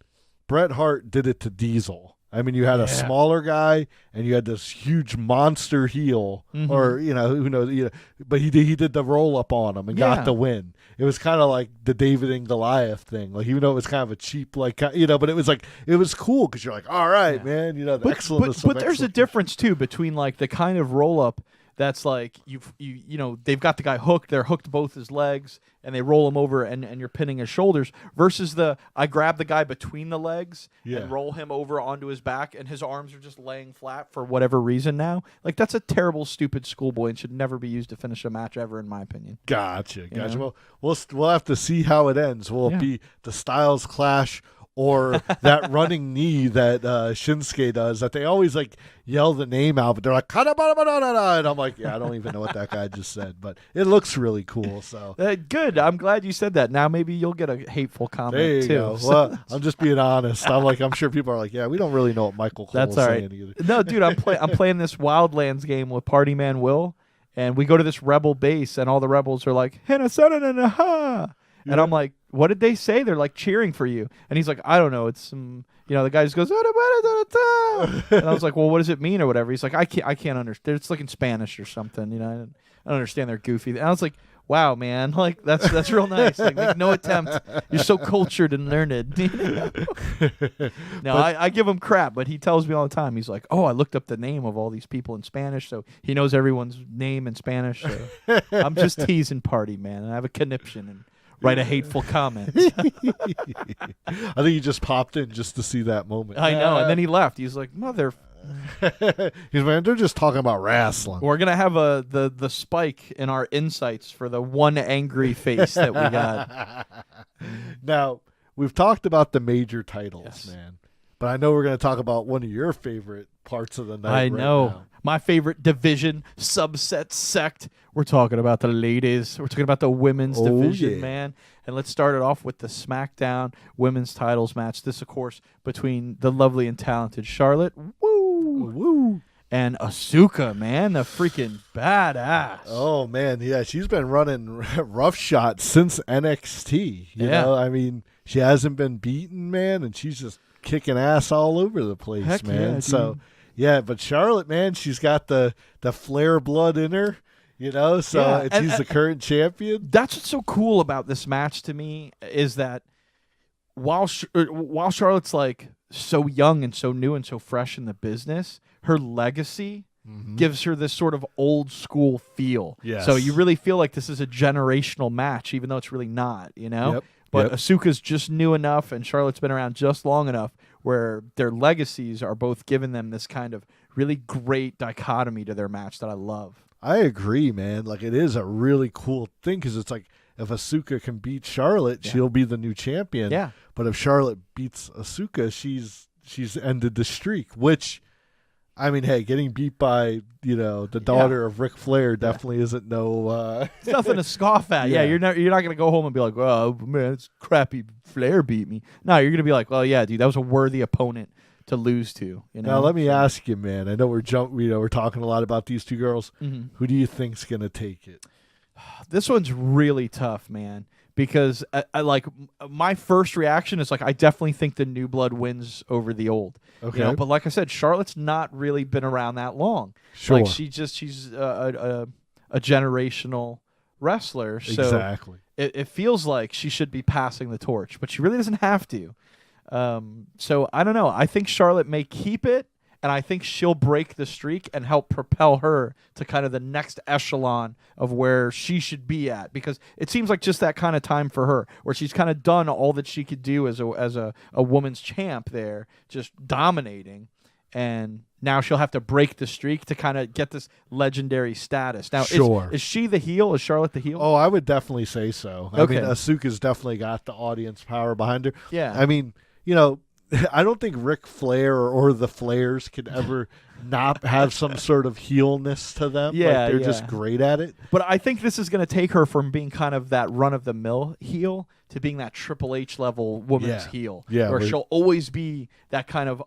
Bret Hart did it to Diesel. I mean, you had a smaller guy, and you had this huge monster heel, or who knows, but he did the roll up on him and got the win. It was kind of like the David and Goliath thing, like even though it was kind of a cheap, but it was like it was cool because you're like, all right, man, the excellence. But there's a difference too between like the kind of roll up that's like they've got the guy hooked, they're hooked both his legs, and they roll him over and you're pinning his shoulders, versus I grab the guy between the legs and roll him over onto his back, and his arms are just laying flat for whatever reason now. Like, that's a terrible, stupid schoolboy and should never be used to finish a match ever, in my opinion. Gotcha. Well, we'll have to see how it ends. Will it be the Styles Clash, or that running knee that Shinsuke does that they always like yell the name out, but they're like, and I'm like, I don't even know what that guy just said, but it looks really cool. So good. I'm glad you said that. Now maybe you'll get a hateful comment there you too. Go. Well, I'm just being honest. I'm sure people are like, we don't really know what Michael Cole's saying either. No, dude, I'm playing this Wildlands game with Party Man Will, and we go to this rebel base, and all the rebels are like, Hana-sana-na-ha. And I'm like, what did they say? They're like cheering for you. And he's like, I don't know. It's some, the guy just goes, and I was like, well, what does it mean or whatever? He's like, I can't understand. It's like in Spanish or something, And don't understand their goofy. And I was like, wow, man, like that's real nice. Like, make no attempt. You're so cultured and learned. No, I give him crap, but he tells me all the time. He's like, oh, I looked up the name of all these people in Spanish, so he knows everyone's name in Spanish. So I'm just teasing Party, man, and I have a conniption and write a hateful comment. I think he just popped in just to see that moment. I know, and then he left. He's like, mother. He's man, they're just talking about wrestling. We're gonna have the spike in our insights for the one angry face that we got. Now we've talked about the major titles, Yes. man, but I know we're gonna talk about one of your favorite parts of the night. I right know. now. My favorite division, subset, sect. We're talking about the ladies. We're talking about the women's division, yeah. man. And let's start it off with the SmackDown women's titles match. This, of course, between the lovely and talented Charlotte. Woo! And Asuka, man, the freaking badass. Oh man, yeah, she's been running roughshod since NXT. You Yeah. know, I mean, she hasn't been beaten, man, and she's just kicking ass all over the place, Heck man. yeah, So, dude. yeah, but Charlotte, man, she's got the Flair blood in her, you know. So Yeah, and and- she's the current champion. That's what's so cool about this match to me is that while Charlotte's like so young and so new and so fresh in the business, her legacy gives her this sort of old school feel. Yes. So you really feel like this is a generational match, even though it's really not, you know? Yep. But Yep. Asuka's just new enough and Charlotte's been around just long enough where their legacies are both giving them this kind of really great dichotomy to their match that I love. I agree, man. Like, it is a really cool thing because it's like if Asuka can beat Charlotte, Yeah. she'll be the new champion. Yeah. But if Charlotte beats Asuka, she's ended the streak. Which, I mean, hey, getting beat by the daughter of Ric Flair definitely isn't no. It's nothing to scoff at. Yeah, Yeah. you're not gonna go home and be like, oh man, it's crappy. Flair beat me. No, you're gonna be like, well, yeah, dude, that was a worthy opponent to lose to. You know. Now let me ask you, man. I know we're talking a lot about these two girls. Mhm. Who do you think's gonna take it? This one's really tough, man, because I like my first reaction is like I definitely think the new blood wins over the old. Okay. But like I said, Charlotte's not really been around that long. Sure. Like she's a generational wrestler. So Exactly. it feels like she should be passing the torch, but she really doesn't have to. So I don't know. I think Charlotte may keep it, and I think she'll break the streak and help propel her to kind of the next echelon of where she should be at, because it seems like just that kind of time for her, where she's kind of done all that she could do as a woman's champ there, just dominating, and now she'll have to break the streak to kind of get this legendary status. Now, Sure. is she the heel? Is Charlotte the heel? Oh, I would definitely say so. I Okay. mean, Asuka's definitely got the audience power behind her. Yeah. I mean, I don't think Ric Flair or the Flairs could ever not have some sort of heelness to them. Yeah, Like, they're yeah. just great at it. But I think this is going to take her from being kind of that run-of-the-mill heel to being that Triple H level woman's Yeah. heel, Yeah, where where- she'll always be that kind of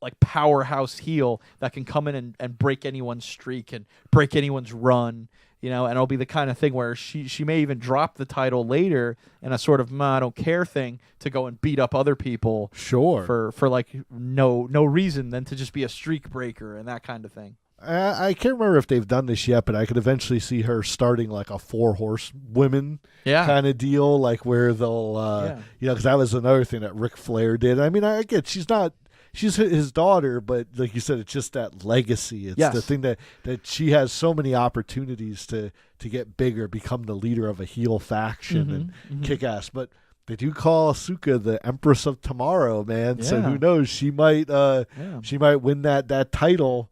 like powerhouse heel that can come in and break anyone's streak and break anyone's run, and it'll be the kind of thing where she may even drop the title later in a sort of I don't care thing to go and beat up other people Sure. for like no reason than to just be a streak breaker and that kind of thing. I can't remember if they've done this yet, but I could eventually see her starting like a 4-horsewomen Yeah. kind of deal, like where they'll, because that was another thing that Ric Flair did. I mean, I get she's his daughter, but like you said, it's just that legacy. It's Yes. the thing that she has so many opportunities to get bigger, become the leader of a heel faction and kick ass. But they do call Asuka the Empress of Tomorrow, man. So Yeah. who knows? She might win that title.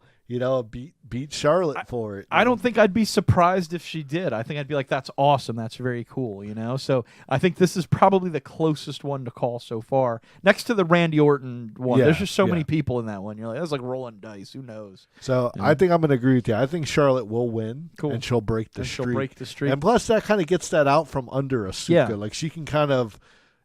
Beat Charlotte for it. I don't think I'd be surprised if she did. I think I'd be like, that's awesome. That's very cool, So I think this is probably the closest one to call so far. Next to the Randy Orton one. Yeah, There's just so many yeah. people in that one. You're like, that's like rolling dice. Who knows? So Yeah. I think I'm going to agree with you. I think Charlotte will win, Cool. and she'll break the And streak. she'll break the streak. And plus, that kind of gets that out from under Asuka. Yeah. Like she can kind of,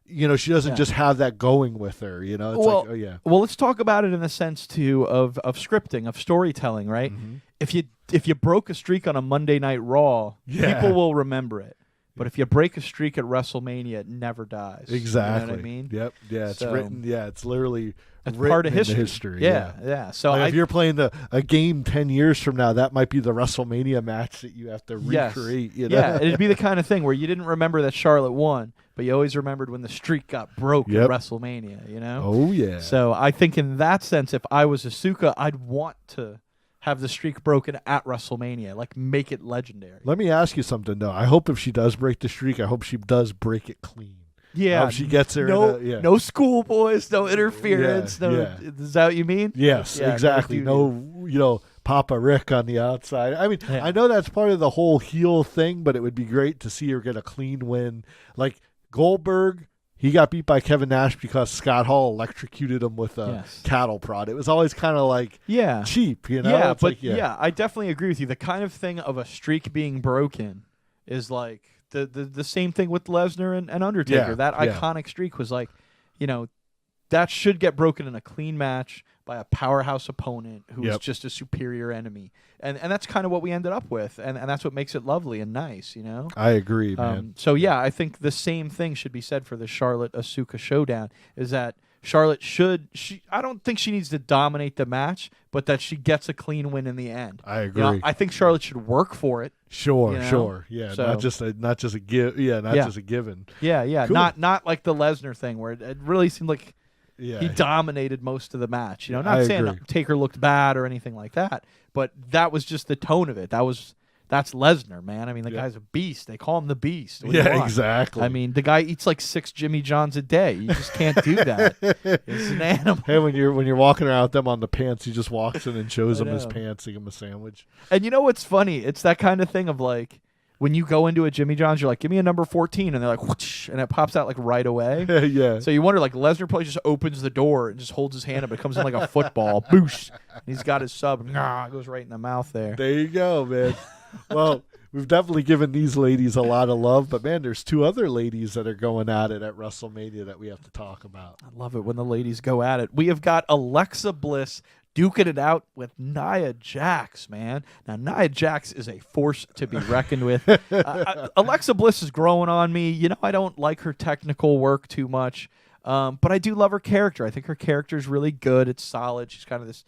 she doesn't Yeah. just have that going with her. It's Well, like, oh yeah. Well, let's talk about it in the sense too of scripting, of storytelling, right? Mhm. If you broke a streak on a Monday Night Raw, Yeah. people will remember it. But if you break a streak at WrestleMania, it never dies. Exactly. You know what I mean? Yep. Yeah, it's So, written. Yeah, it's literally it's written part of in the history. history. Yeah. So Like if you're playing a game 10 years from now, that might be the WrestleMania match that you have to recreate. You know? Yeah, it'd be the kind of thing where you didn't remember that Charlotte won, but you always remembered when the streak got broke at WrestleMania, you know? Oh, yeah. So I think in that sense, if I was Asuka, I'd want to have the streak broken at WrestleMania, like make it legendary. Let me ask you something, though. I hope if she does break the streak, I hope she does break it clean. Yeah. I hope she gets her no schoolboys, no interference. Is that what you mean? Yes, exactly. No, Papa Rick on the outside. I mean, I know that's part of the whole heel thing, but it would be great to see her get a clean win. Like Goldberg, he got beat by Kevin Nash because Scott Hall electrocuted him with a cattle prod. It was always kind of like cheap, you know? Yeah, it's but like, I definitely agree with you. The kind of thing of a streak being broken is like the same thing with Lesnar and Undertaker. That iconic streak was like, that should get broken in a clean match by a powerhouse opponent who is just a superior enemy. And that's kind of what we ended up with. And that's what makes it lovely and nice, you know? I agree, man. So, I think the same thing should be said for the Charlotte-Asuka showdown, is that Charlotte I don't think she needs to dominate the match, but that she gets a clean win in the end. I agree. I think Charlotte should work for it. Sure. Yeah, so, not just a just a given. Yeah. Cool. Not like the Lesnar thing where it really seemed like he dominated most of the match. Not saying Taker looked bad or anything like that, but that was just the tone of it. That's Lesnar, man. I mean, the guy's a beast. They call him the Beast. Exactly. I mean, the guy eats like 6 Jimmy Johns a day. You just can't do that. It's an animal. Hey, when you're walking around with them on the pants, he just walks in and shows them his pants, give him a sandwich. And you know what's funny? It's that kind of thing of like, when you go into a Jimmy John's, you're like, give me a number 14. And they're like, whoosh, and it pops out like right away. Yeah. So you wonder, like, Lesnar probably just opens the door and just holds his hand up. It comes in like a football. Boosh. And he's got his sub. It goes right in the mouth there. There you go, man. Well, we've definitely given these ladies a lot of love. But, man, there's 2 other ladies that are going at it at WrestleMania that we have to talk about. I love it when the ladies go at it. We have got Alexa Bliss duking it out with Nia Jax, man. Now, Nia Jax is a force to be reckoned with. Alexa Bliss is growing on me. I don't like her technical work too much, but I do love her character. I think her character is really good. It's solid. She's kind of this,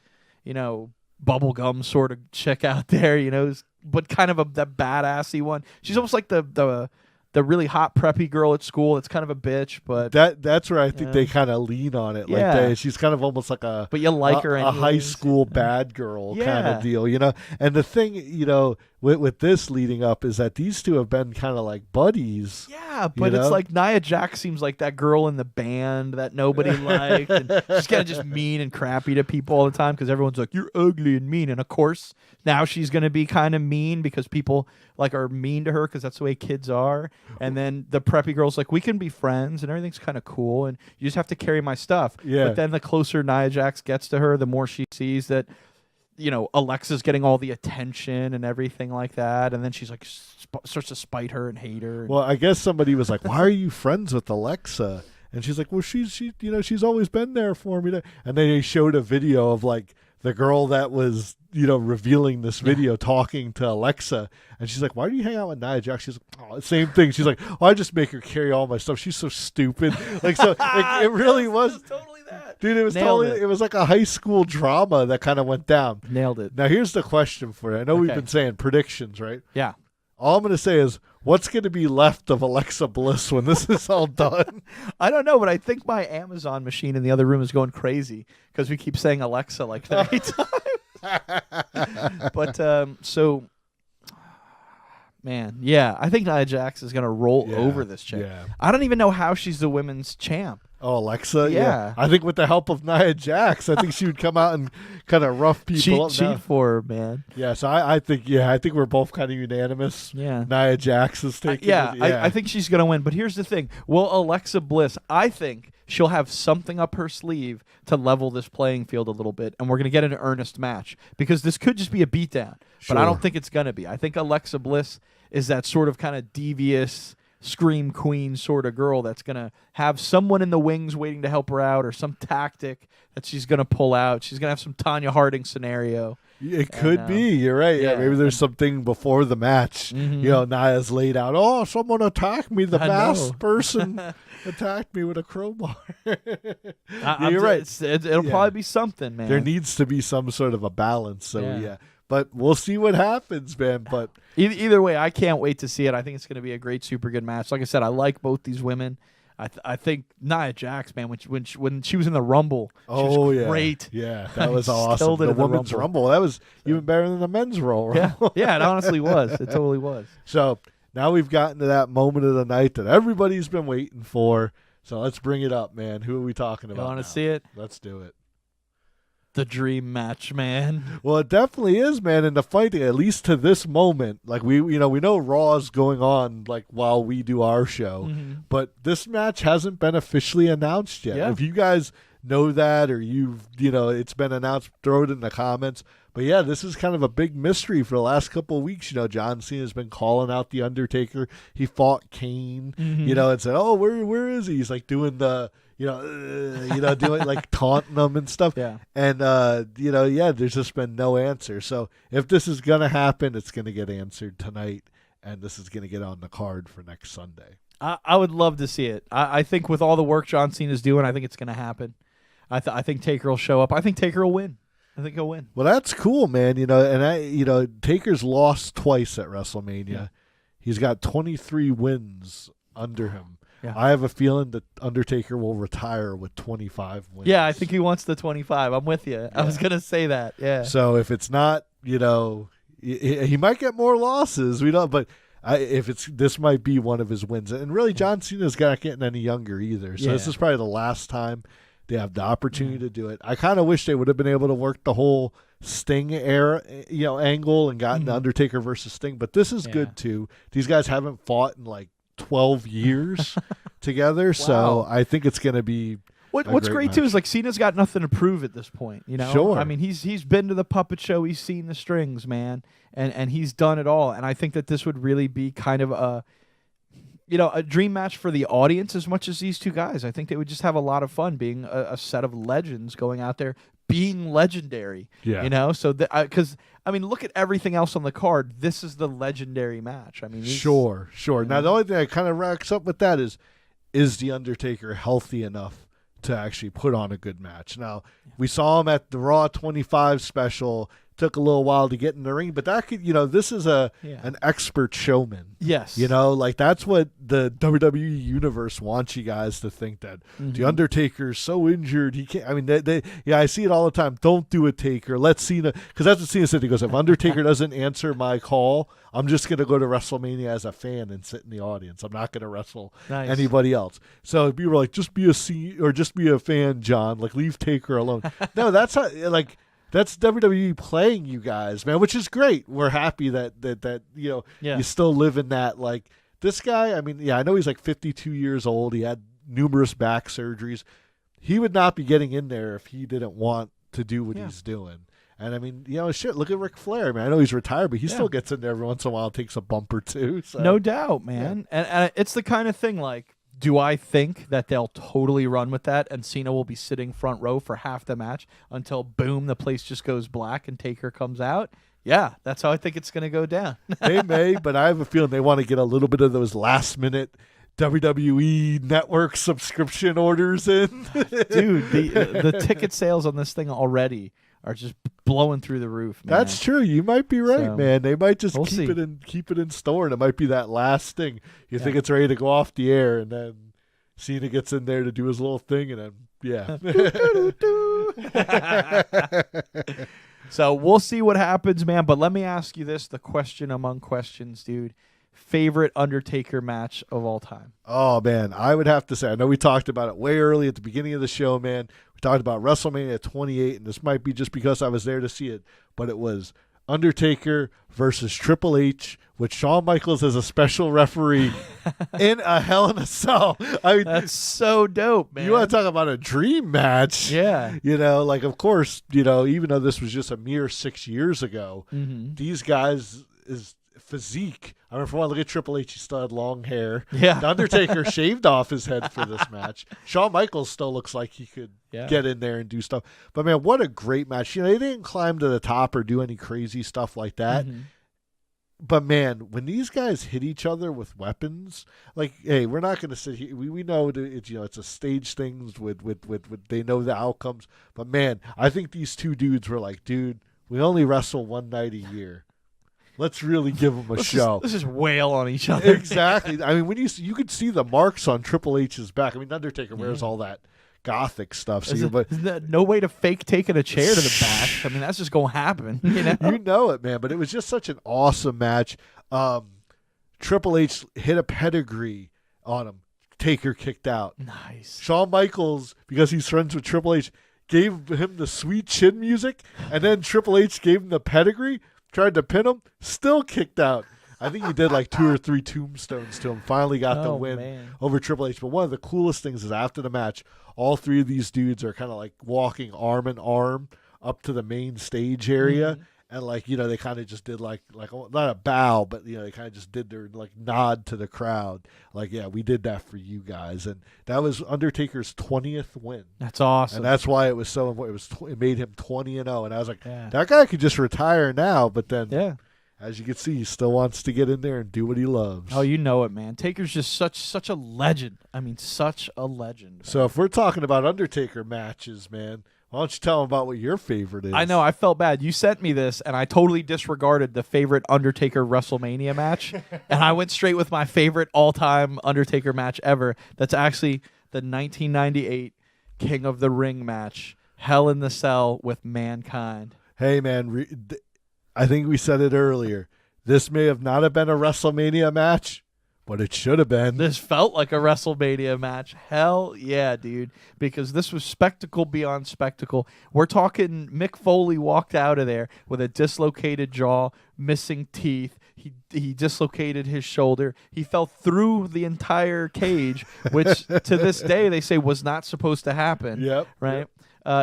bubblegum sort of chick out there, but kind of the badassy one. She's almost like the really hot preppy girl at school. It's kind of a bitch, but that's where I think they kind of lean on it. Like she's kind of almost like but you like her a high school bad girl kind of deal, And the thing, with this leading up is that these 2 have been kind of like buddies. Yeah, but it's like Nia Jax seems like that girl in the band that nobody liked, and she's kind of just mean and crappy to people all the time because everyone's like, you're ugly and mean. And of course, now she's going to be kind of mean because people like are mean to her because that's the way kids are. And then the preppy girl's like, we can be friends and everything's kind of cool and you just have to carry my stuff. Yeah. But then the closer Nia Jax gets to her, the more she sees that Alexa's getting all the attention and everything like that. And then she's like, starts to spite her and hate her. Well, I guess somebody was like, why are you friends with Alexa? And she's like, well, she's always been there for me. And then they showed a video of like the girl that was, revealing this video talking to Alexa. And she's like, why do you hang out with Nia Jax? She's like, oh, same thing. She's like, I just make her carry all my stuff. She's so stupid. Like, so it really was. Totally that. Dude, it was it was like a high school drama that kind of went down. Nailed it. Now, here's the question for you. I know we've been saying predictions, right? Yeah. All I'm going to say is, what's going to be left of Alexa Bliss when this is all done? I don't know, but I think my Amazon machine in the other room is going crazy because we keep saying Alexa like 30 times. But, man, I think Nia Jax is going to roll over this chick. Yeah. I don't even know how she's the women's champ. Oh, Alexa? Yeah. I think with the help of Nia Jax, I think she would come out and kind of rough people up. Cheat for her, man. Yeah, so I think we're both kind of unanimous. Yeah. Nia Jax is taking it. I think she's going to win. But here's the thing. Will Alexa Bliss, I think she'll have something up her sleeve to level this playing field a little bit, and we're going to get an earnest match. Because this could just be a beatdown. But I don't think it's going to be. I think Alexa Bliss is that sort of kind of devious, scream queen sort of girl that's going to have someone in the wings waiting to help her out, or some tactic that she's going to pull out. She's going to have some Tanya Harding scenario. It could be. You're right. Yeah, maybe there's something before the match. Nia's laid out. Oh, someone attacked me. The masked person attacked me with a crowbar. You're right. It'll probably be something, man. There needs to be some sort of a balance. So, But we'll see what happens, man. But either way, I can't wait to see it. I think it's going to be a great, super good match. Like I said, I like both these women. I think Nia Jax, man, when she was in the Rumble, she was great. Yeah, that was awesome. The women's Rumble. That was even better than the men's Royal Rumble. Yeah, it honestly was. It totally was. So now we've gotten to that moment of the night that everybody's been waiting for. So let's bring it up, man. Who are we talking about? You want to see it? Let's do it. The dream match, man. Well, it definitely is, man. And the fighting, at least to this moment, like we know Raw's going on like while we do our show, but this match hasn't been officially announced yet. Yeah. If you guys know that, or it's been announced, throw it in the comments. But yeah, this is kind of a big mystery for the last couple of weeks. John Cena has been calling out the Undertaker. He fought Kane, and said, "Oh, where is he?" He's like doing the doing like taunting them and stuff. Yeah. And, there's just been no answer. So if this is going to happen, it's going to get answered tonight. And this is going to get on the card for next Sunday. I would love to see it. I think with all the work John Cena's doing, I think it's going to happen. I think Taker will show up. I think Taker will win. I think he'll win. Well, that's cool, man. Taker's lost twice at WrestleMania. Yeah. He's got 23 wins under him. Yeah. I have a feeling that Undertaker will retire with 25 wins. Yeah, I think he wants the 25. I'm with you. I was going to say that. Yeah. So if it's not, he might get more losses. We don't, but this might be one of his wins. And really, John Cena's not getting any younger either. So this is probably the last time they have the opportunity to do it. I kind of wish they would have been able to work the whole Sting era, angle and gotten the Undertaker versus Sting. But this is good too. These guys haven't fought in like 12 years together. Wow. So I think it's going to be what's great too is like Cena's got nothing to prove at this point, Sure. I mean, he's been to the puppet show, he's seen the strings, man, and he's done it all. And I think that this would really be kind of a dream match for the audience as much as these two guys. I think they would just have a lot of fun being a set of legends going out there being legendary. Yeah. So because look at everything else on the card. This is the legendary match. Sure. Now the only thing that kind of racks up with that is the Undertaker healthy enough to actually put on a good match? Now we saw him at the Raw 25 special. Took a little while to get in the ring, but that could, this is an expert showman. Yes. Like that's what the WWE universe wants you guys to think, that the Undertaker's so injured he can't. I see it all the time. Don't do a Taker. Let's Cena, because that's what Cena said. He goes, if Undertaker doesn't answer my call, I'm just gonna go to WrestleMania as a fan and sit in the audience. I'm not gonna wrestle anybody else. So people were like, just be a fan, John. Like leave Taker alone. No, that's how That's WWE playing you guys, man, which is great. We're happy that you still live in that. Like this guy, I know he's like 52 years old. He had numerous back surgeries. He would not be getting in there if he didn't want to do what he's doing. And look at Ric Flair, man. I know he's retired, but he still gets in there every once in a while, takes a bump or two. So. No doubt, man. Yeah. And it's the kind of thing like, do I think that they'll totally run with that and Cena will be sitting front row for half the match until, boom, the place just goes black and Taker comes out? Yeah, that's how I think it's going to go down. They may, but I have a feeling they want to get a little bit of those last-minute WWE Network subscription orders in. Dude, the ticket sales on this thing already are just blowing through the roof, man. That's true. You might be right, man. They might just keep it in store, and it might be that last thing. You think it's ready to go off the air, and then Cena gets in there to do his little thing, and then So we'll see what happens, man. But let me ask you this: the question among questions, dude. Favorite Undertaker match of all time? Oh, man, I would have to say, I know we talked about it way early at the beginning of the show, man. We talked about WrestleMania 28, and this might be just because I was there to see it, but it was Undertaker versus Triple H with Shawn Michaels as a special referee in a Hell in a Cell. That's so dope, man. You want to talk about a dream match? Yeah. Of course, even though this was just a mere 6 years ago, these guys physique. I remember, for one, look at Triple H. He still had long hair. Yeah. The Undertaker shaved off his head for this match. Shawn Michaels still looks like he could get in there and do stuff. But, man, what a great match. You know, they didn't climb to the top or do any crazy stuff like that. Mm-hmm. But, man, when these guys hit each other with weapons, like, hey, we're not going to sit here. We know it's, you know, it's a stage things with they know the outcomes. But, man, I think these two dudes were like, dude, we only wrestle one night a year. Let's really give them a show. Let's just wail on each other. Exactly. I mean, when you could see the marks on Triple H's back. I mean, Undertaker wears all that gothic stuff. So isn't that no way to fake taking a chair to the back? I mean, that's just going to happen. You know it, man. But it was just such an awesome match. Triple H hit a pedigree on him. Taker kicked out. Nice. Shawn Michaels, because he's friends with Triple H, gave him the sweet chin music, and then Triple H gave him the pedigree, tried to pin him, still kicked out. I think he did like 2 or 3 tombstones to him. Finally got the win over Triple H. But one of the coolest things is after the match, all 3 of these dudes are kind of like walking arm in arm up to the main stage area. Mm-hmm. And like, you know, they kind of just did like not a bow, but, you know, they kind of just did their like nod to the crowd. Like, yeah, we did that for you guys. And that was Undertaker's 20th win. That's awesome. And that's why it was so important. It made him 20-0. And I was like, that guy could just retire now. But then, as you can see, he still wants to get in there and do what he loves. Oh, you know it, man. Taker's just such a legend. I mean, such a legend. Man. So if we're talking about Undertaker matches, man, why don't you tell them about what your favorite is? I know. I felt bad. You sent me this, and I totally disregarded the favorite Undertaker WrestleMania match, and I went straight with my favorite all-time Undertaker match ever. That's actually the 1998 King of the Ring match, Hell in the Cell with Mankind. Hey, man, I think we said it earlier. This may have not have been a WrestleMania match, but it should have been. This felt like a WrestleMania match. Hell yeah, dude. Because this was spectacle beyond spectacle. We're talking Mick Foley walked out of there with a dislocated jaw, missing teeth. He dislocated his shoulder. He fell through the entire cage, which to this day they say was not supposed to happen. Yep. Right? Yep.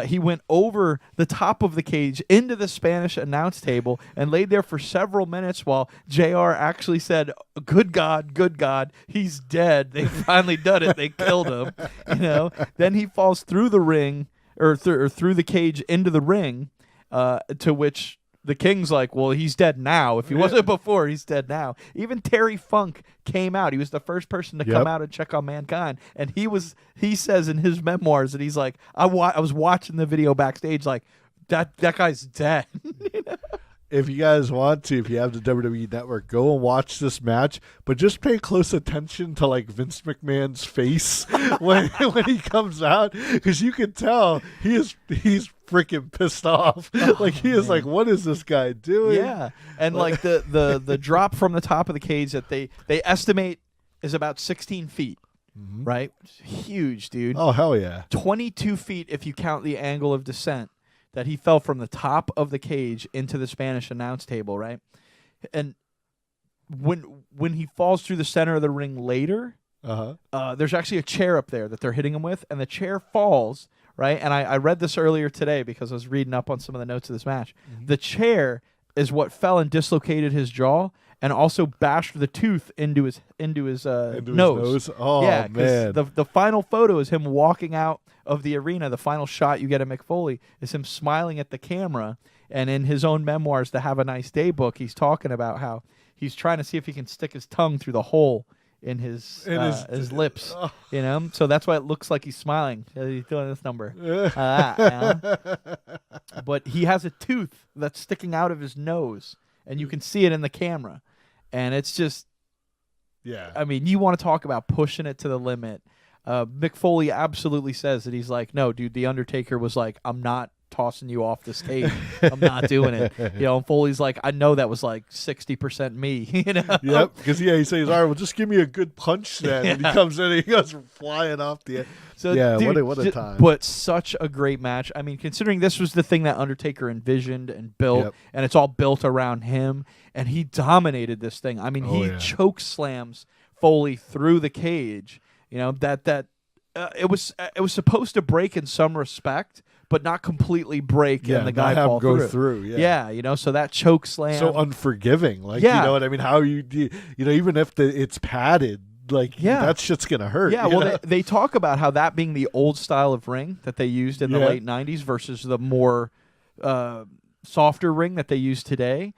He went over the top of the cage into the Spanish announce table and laid there for several minutes while JR actually said, good God, he's dead. They finally done it. They killed him. You know. Then he falls through the ring or through the cage into the ring, to which the King's like, well, he's dead now. If he wasn't before, he's dead now. Even Terry Funk came out. He was the first person to come out and check on Mankind. And he says in his memoirs that he's like, I was watching the video backstage like, that guy's dead. You know? If you guys want to, if you have the WWE Network, go and watch this match, but just pay close attention to like Vince McMahon's face when he comes out, because you can tell he's freaking pissed off. Like he is like, what is this guy doing? Yeah, and like the drop from the top of the cage that they estimate is about 16 feet. Mm-hmm. Right, huge, dude. Oh hell yeah, 22 feet if you count the angle of descent. That he fell from the top of the cage into the Spanish announce table, right? And when he falls through the center of the ring later, there's actually a chair up there that they're hitting him with, and the chair falls, right? And I read this earlier today because I was reading up on some of the notes of this match. Mm-hmm. The chair is what fell and dislocated his jaw and also bashed the tooth into his nose. Oh, yeah, man. The final photo is him walking out of the arena. The final shot you get of Mick Foley is him smiling at the camera. And in his own memoirs, the Have a Nice Day book, he's talking about how he's trying to see if he can stick his tongue through the hole in his lips, you know. So that's why it looks like he's smiling. He's doing this number, you know? But he has a tooth that's sticking out of his nose, and you can see it in the camera, and it's just, I mean, you want to talk about pushing it to the limit. Mick Foley absolutely says that he's like, no, dude, the Undertaker was like, I'm not tossing you off the stage. I'm not doing it. You know, and Foley's like, I know that was like 60% me. You know? Yep. Because he says, all right, well, just give me a good punch then. And he comes in and he goes flying off the end. So, yeah, dude, what a time. But such a great match. I mean, considering this was the thing that Undertaker envisioned and built, and it's all built around him, and he dominated this thing. I mean, he choke slams Foley through the cage. You know, it was supposed to break in some respect, but not completely break and the guy not have fall him go through. Yeah, so that choke slam. So unforgiving. Like, Yeah. you know what I mean? How even if it's padded, like, that shit's going to hurt. Yeah, well, they talk about how that being the old style of ring that they used in the late 90s versus the more softer ring that they use today,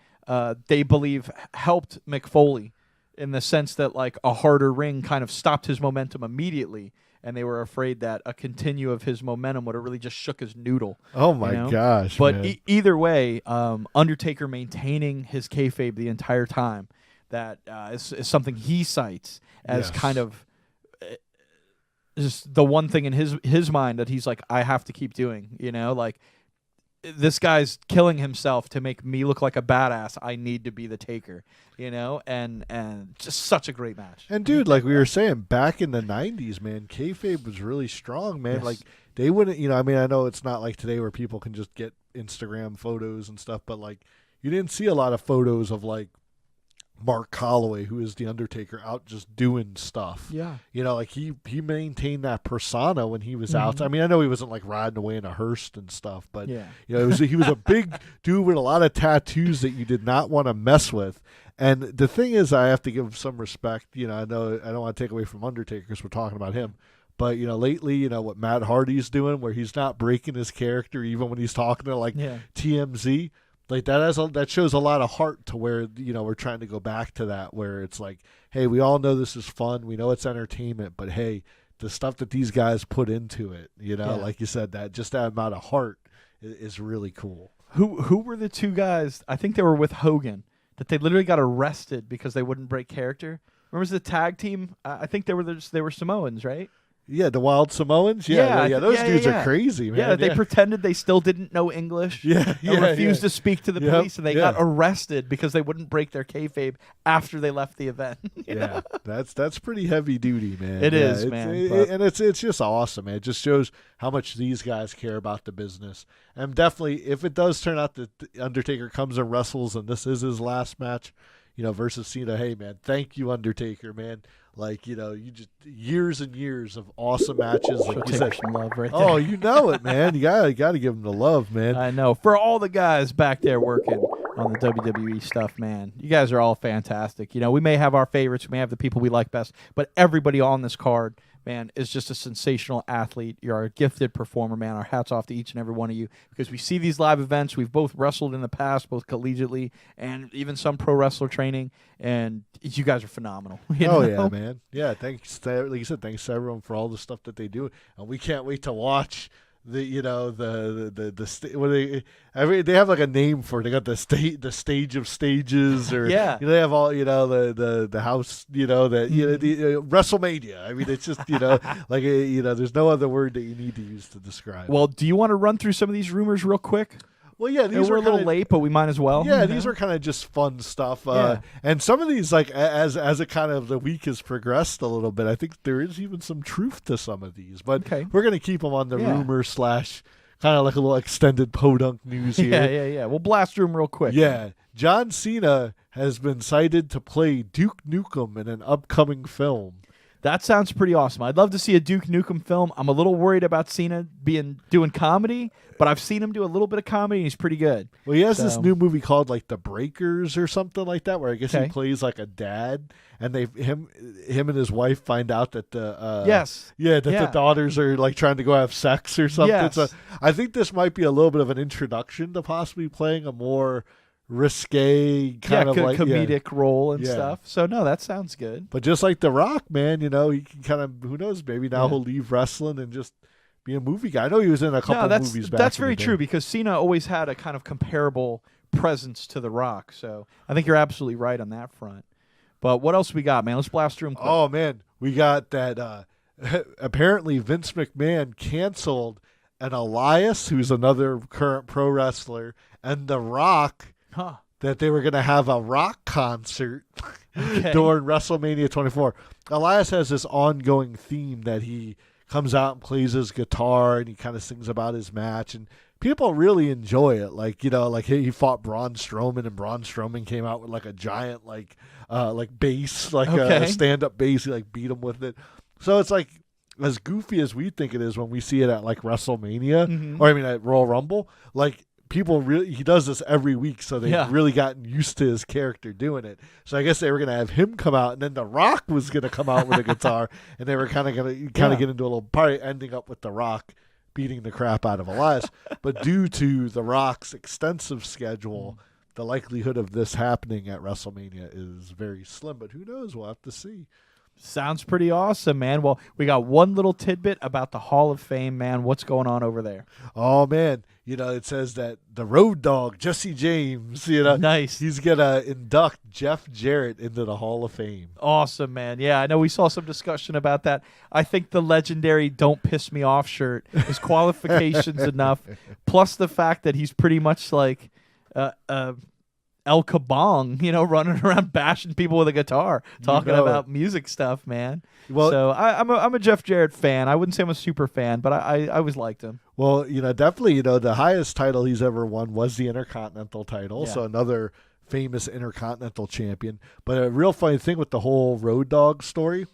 they believe helped Mick Foley in the sense that, like, a harder ring kind of stopped his momentum immediately, and they were afraid that a continue of his momentum would have really just shook his noodle. Oh, my gosh, But man. Either way, Undertaker maintaining his kayfabe the entire time, that is something he cites as kind of just the one thing in his mind that he's like, I have to keep doing, like, this guy's killing himself to make me look like a badass. I need to be the Taker, and just such a great match. And dude, like we were saying, back in the 90s, man, kayfabe was really strong, man. Yes. Like, they wouldn't, I mean, I know it's not like today where people can just get Instagram photos and stuff, but, like, you didn't see a lot of photos of, like, Mark Calloway, who is the Undertaker, out just doing stuff. Yeah. Like, he maintained that persona when he was out. I mean, I know he wasn't, like, riding away in a hearse and stuff, but he was a big dude with a lot of tattoos that you did not want to mess with. And the thing is, I have to give him some respect. I know I don't want to take away from Undertaker because we're talking about him. But, lately, what Matt Hardy's doing, where he's not breaking his character even when he's talking to, like, TMZ. Like, that shows a lot of heart to where, we're trying to go back to that, where it's like, hey, we all know this is fun. We know it's entertainment. But, hey, the stuff that these guys put into it, like you said, that amount of heart is really cool. Who were the two guys? I think they were with Hogan, that they literally got arrested because they wouldn't break character. Remember the tag team? I think they were Samoans, right? Yeah, the Wild Samoans. Yeah. Those dudes are crazy, man. Yeah, they pretended they still didn't know English. And refused to speak to the police, and they got arrested because they wouldn't break their kayfabe after they left the event. That's pretty heavy duty, man. It is, man. And it's just awesome, man. It just shows how much these guys care about the business. And definitely, if it does turn out that the Undertaker comes and wrestles, and this is his last match, versus Cena, hey, man, thank you, Undertaker, man. Like, you just years and years of awesome matches. Like you said, some love right there. Oh, you know it, man. You gotta give them the love, man. I know. For all the guys back there working on the WWE stuff, man, you guys are all fantastic. We may have our favorites, we may have the people we like best, but everybody on this card, man, is just a sensational athlete. You're a gifted performer, man. Our hats off to each and every one of you, because we see these live events. We've both wrestled in the past, both collegiately and even some pro wrestler training, and you guys are phenomenal. Yeah, man. Yeah, thanks. Like you said, thanks to everyone for all the stuff that they do, and we can't wait to watch they have like a name for it. They got the stage of stages, or they have all the house, the WrestleMania. I mean, it's just like there's no other word that you need to use to describe. Well, do you want to run through some of these rumors real quick? Well, yeah, these were a little late, but we might as well. Yeah, these are kind of just fun stuff. And some of these, like, as it kind of the week has progressed a little bit, I think there is even some truth to some of these. But we're going to keep them on the rumor / kind of like a little extended podunk news here. Yeah. We'll blast through them real quick. Yeah. John Cena has been cited to play Duke Nukem in an upcoming film. That sounds pretty awesome. I'd love to see a Duke Nukem film. I'm a little worried about Cena doing comedy, but I've seen him do a little bit of comedy, and he's pretty good. Well, he has this new movie called, like, The Breakers or something like that, where I guess he plays, like, a dad, and him and his wife find out that the daughters are, like, trying to go have sex or something. Yes. So I think this might be a little bit of an introduction to possibly playing a more risque kind of like comedic role and stuff. So no, that sounds good. But just like The Rock, man, he can kind of, who knows, maybe now he'll leave wrestling and just be a movie guy. I know he was in a couple movies back. That's very true, because Cena always had a kind of comparable presence to The Rock. So I think you're absolutely right on that front. But what else we got, man? Let's blast through them quick. Oh man, we got that apparently Vince McMahon canceled an Elias, who's another current pro wrestler, and The Rock, that they were going to have a rock concert during WrestleMania 24. Elias has this ongoing theme that he comes out and plays his guitar, and he kind of sings about his match, and people really enjoy it. Like, like he fought Braun Strowman, and Braun Strowman came out with like a giant like bass, like a stand-up bass. He like beat him with it. So it's like as goofy as we think it is when we see it at like WrestleMania, or I mean at Royal Rumble, like people really, he does this every week, so they've really gotten used to his character doing it. So I guess they were going to have him come out, and then The Rock was going to come out with a guitar, and they were kind of going to get into a little party, ending up with The Rock beating the crap out of Elias. But due to The Rock's extensive schedule, the likelihood of this happening at WrestleMania is very slim. But who knows? We'll have to see. Sounds pretty awesome, man. Well, we got one little tidbit about the Hall of Fame, man. What's going on over there? Oh, man. You know, it says that the Road Dogg, Jesse James, you know, nice. He's going to induct Jeff Jarrett into the Hall of Fame. Awesome, man. Yeah, I know we saw some discussion about that. I think the legendary Don't Piss Me Off shirt is qualifications enough, plus the fact that he's pretty much like El Kabong, you know, running around bashing people with a guitar, talking about music stuff, man. Well, so I'm a Jeff Jarrett fan. I wouldn't say I'm a super fan, but I always liked him. Well, you know, definitely, you know, the highest title he's ever won was the Intercontinental title, so another famous Intercontinental champion. But a real funny thing with the whole Road Dogg story,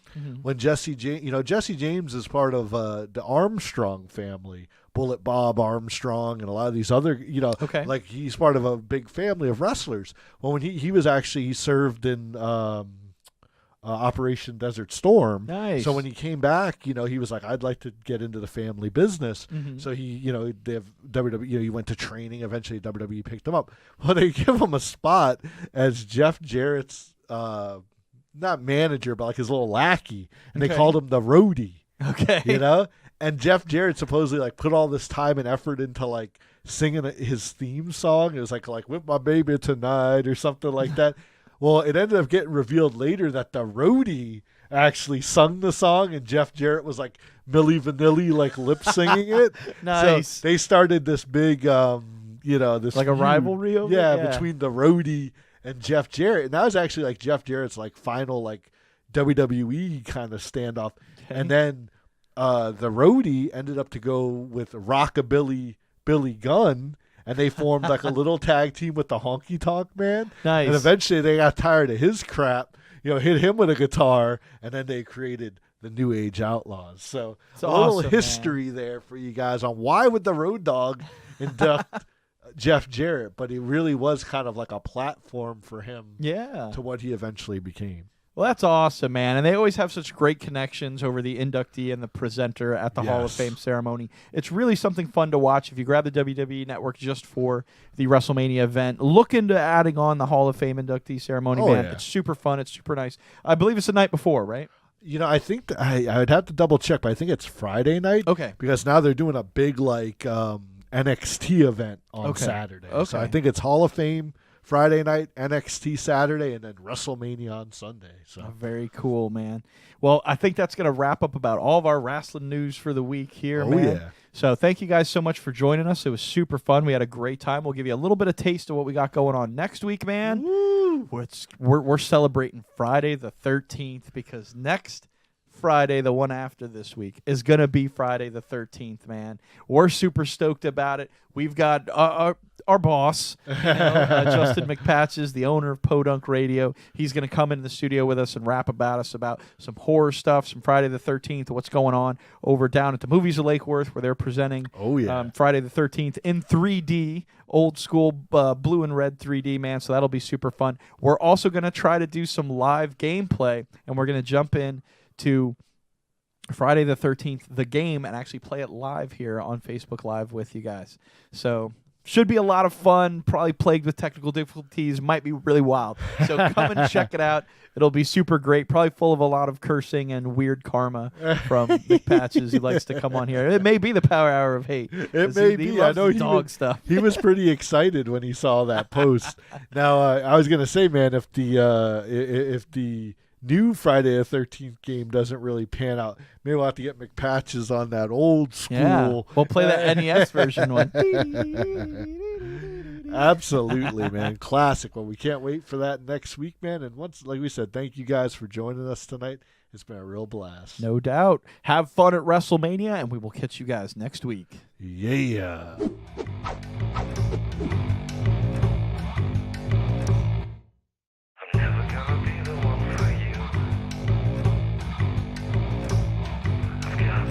when Jesse James is part of the Armstrong family, Bullet Bob Armstrong, and a lot of these other, you know, like he's part of a big family of wrestlers. Well, when he served in Operation Desert Storm. Nice. So when he came back, you know, he was like, I'd like to get into the family business. So he, you know, they have WWE, you know, he went to training. Eventually WWE picked him up. Well, they give him a spot as Jeff Jarrett's, not manager, but like his little lackey. And they called him the Roadie. Okay. You know? And Jeff Jarrett supposedly like put all this time and effort into like singing his theme song. It was like With My Baby Tonight or something like that. Well, it ended up getting revealed later that the Roadie actually sung the song, and Jeff Jarrett was like Milli Vanilli, like lip singing it. Nice. So they started this big, you know, this like a rivalry over between the Roadie and Jeff Jarrett, and that was actually like Jeff Jarrett's like final like WWE kind of standoff, and then the Roadie ended up to go with Rockabilly Billy Gunn. And they formed like a little tag team with the Honky Tonk Man. Nice. And eventually they got tired of his crap, you know, hit him with a guitar, and then they created the New Age Outlaws. So it's a little history there for you guys on why would the Road Dogg induct Jeff Jarrett, but it really was kind of like a platform for him to what he eventually became. Well, that's awesome, man. And they always have such great connections over the inductee and the presenter at the Hall of Fame ceremony. It's really something fun to watch. If you grab the WWE Network just for the WrestleMania event, look into adding on the Hall of Fame inductee ceremony, man. Yeah. It's super fun. It's super nice. I believe it's the night before, right? You know, I think I would have to double check, but I think it's Friday night. Okay. Because now they're doing a big, like, NXT event on Saturday. Okay. So I think it's Hall of Fame Friday night, NXT Saturday, and then WrestleMania on Sunday. So very cool, man. Well, I think that's going to wrap up about all of our wrestling news for the week here, man. Yeah. So thank you guys so much for joining us. It was super fun. We had a great time. We'll give you a little bit of taste of what we got going on next week, man. Woo! We're celebrating Friday the 13th because next Friday, the one after this week, is going to be Friday the 13th, man. We're super stoked about it. We've got our boss, Justin McPatches, the owner of Podunk Radio. He's going to come into the studio with us and rap about some horror stuff, some Friday the 13th, what's going on over down at the Movies of Lake Worth, where they're presenting Friday the 13th in 3D, old school blue and red 3D, man. So that'll be super fun. We're also going to try to do some live gameplay, and we're going to jump in to Friday the 13th, the game, and actually play it live here on Facebook Live with you guys. So should be a lot of fun, probably plagued with technical difficulties, might be really wild. So come and check it out. It'll be super great, probably full of a lot of cursing and weird karma from McPatches. He likes to come on here. It may be the Power Hour of Hate. It may be. I know stuff. He was pretty excited when he saw that post. Now, I was going to say, man, if the new Friday the 13th game doesn't really pan out, maybe we'll have to get McPatches on that old school. Yeah, we'll play that NES version one. Absolutely, man. Classic. Well, we can't wait for that next week, man. And once, like we said, thank you guys for joining us tonight. It's been a real blast. No doubt. Have fun at WrestleMania, and we will catch you guys next week. Yeah. I've got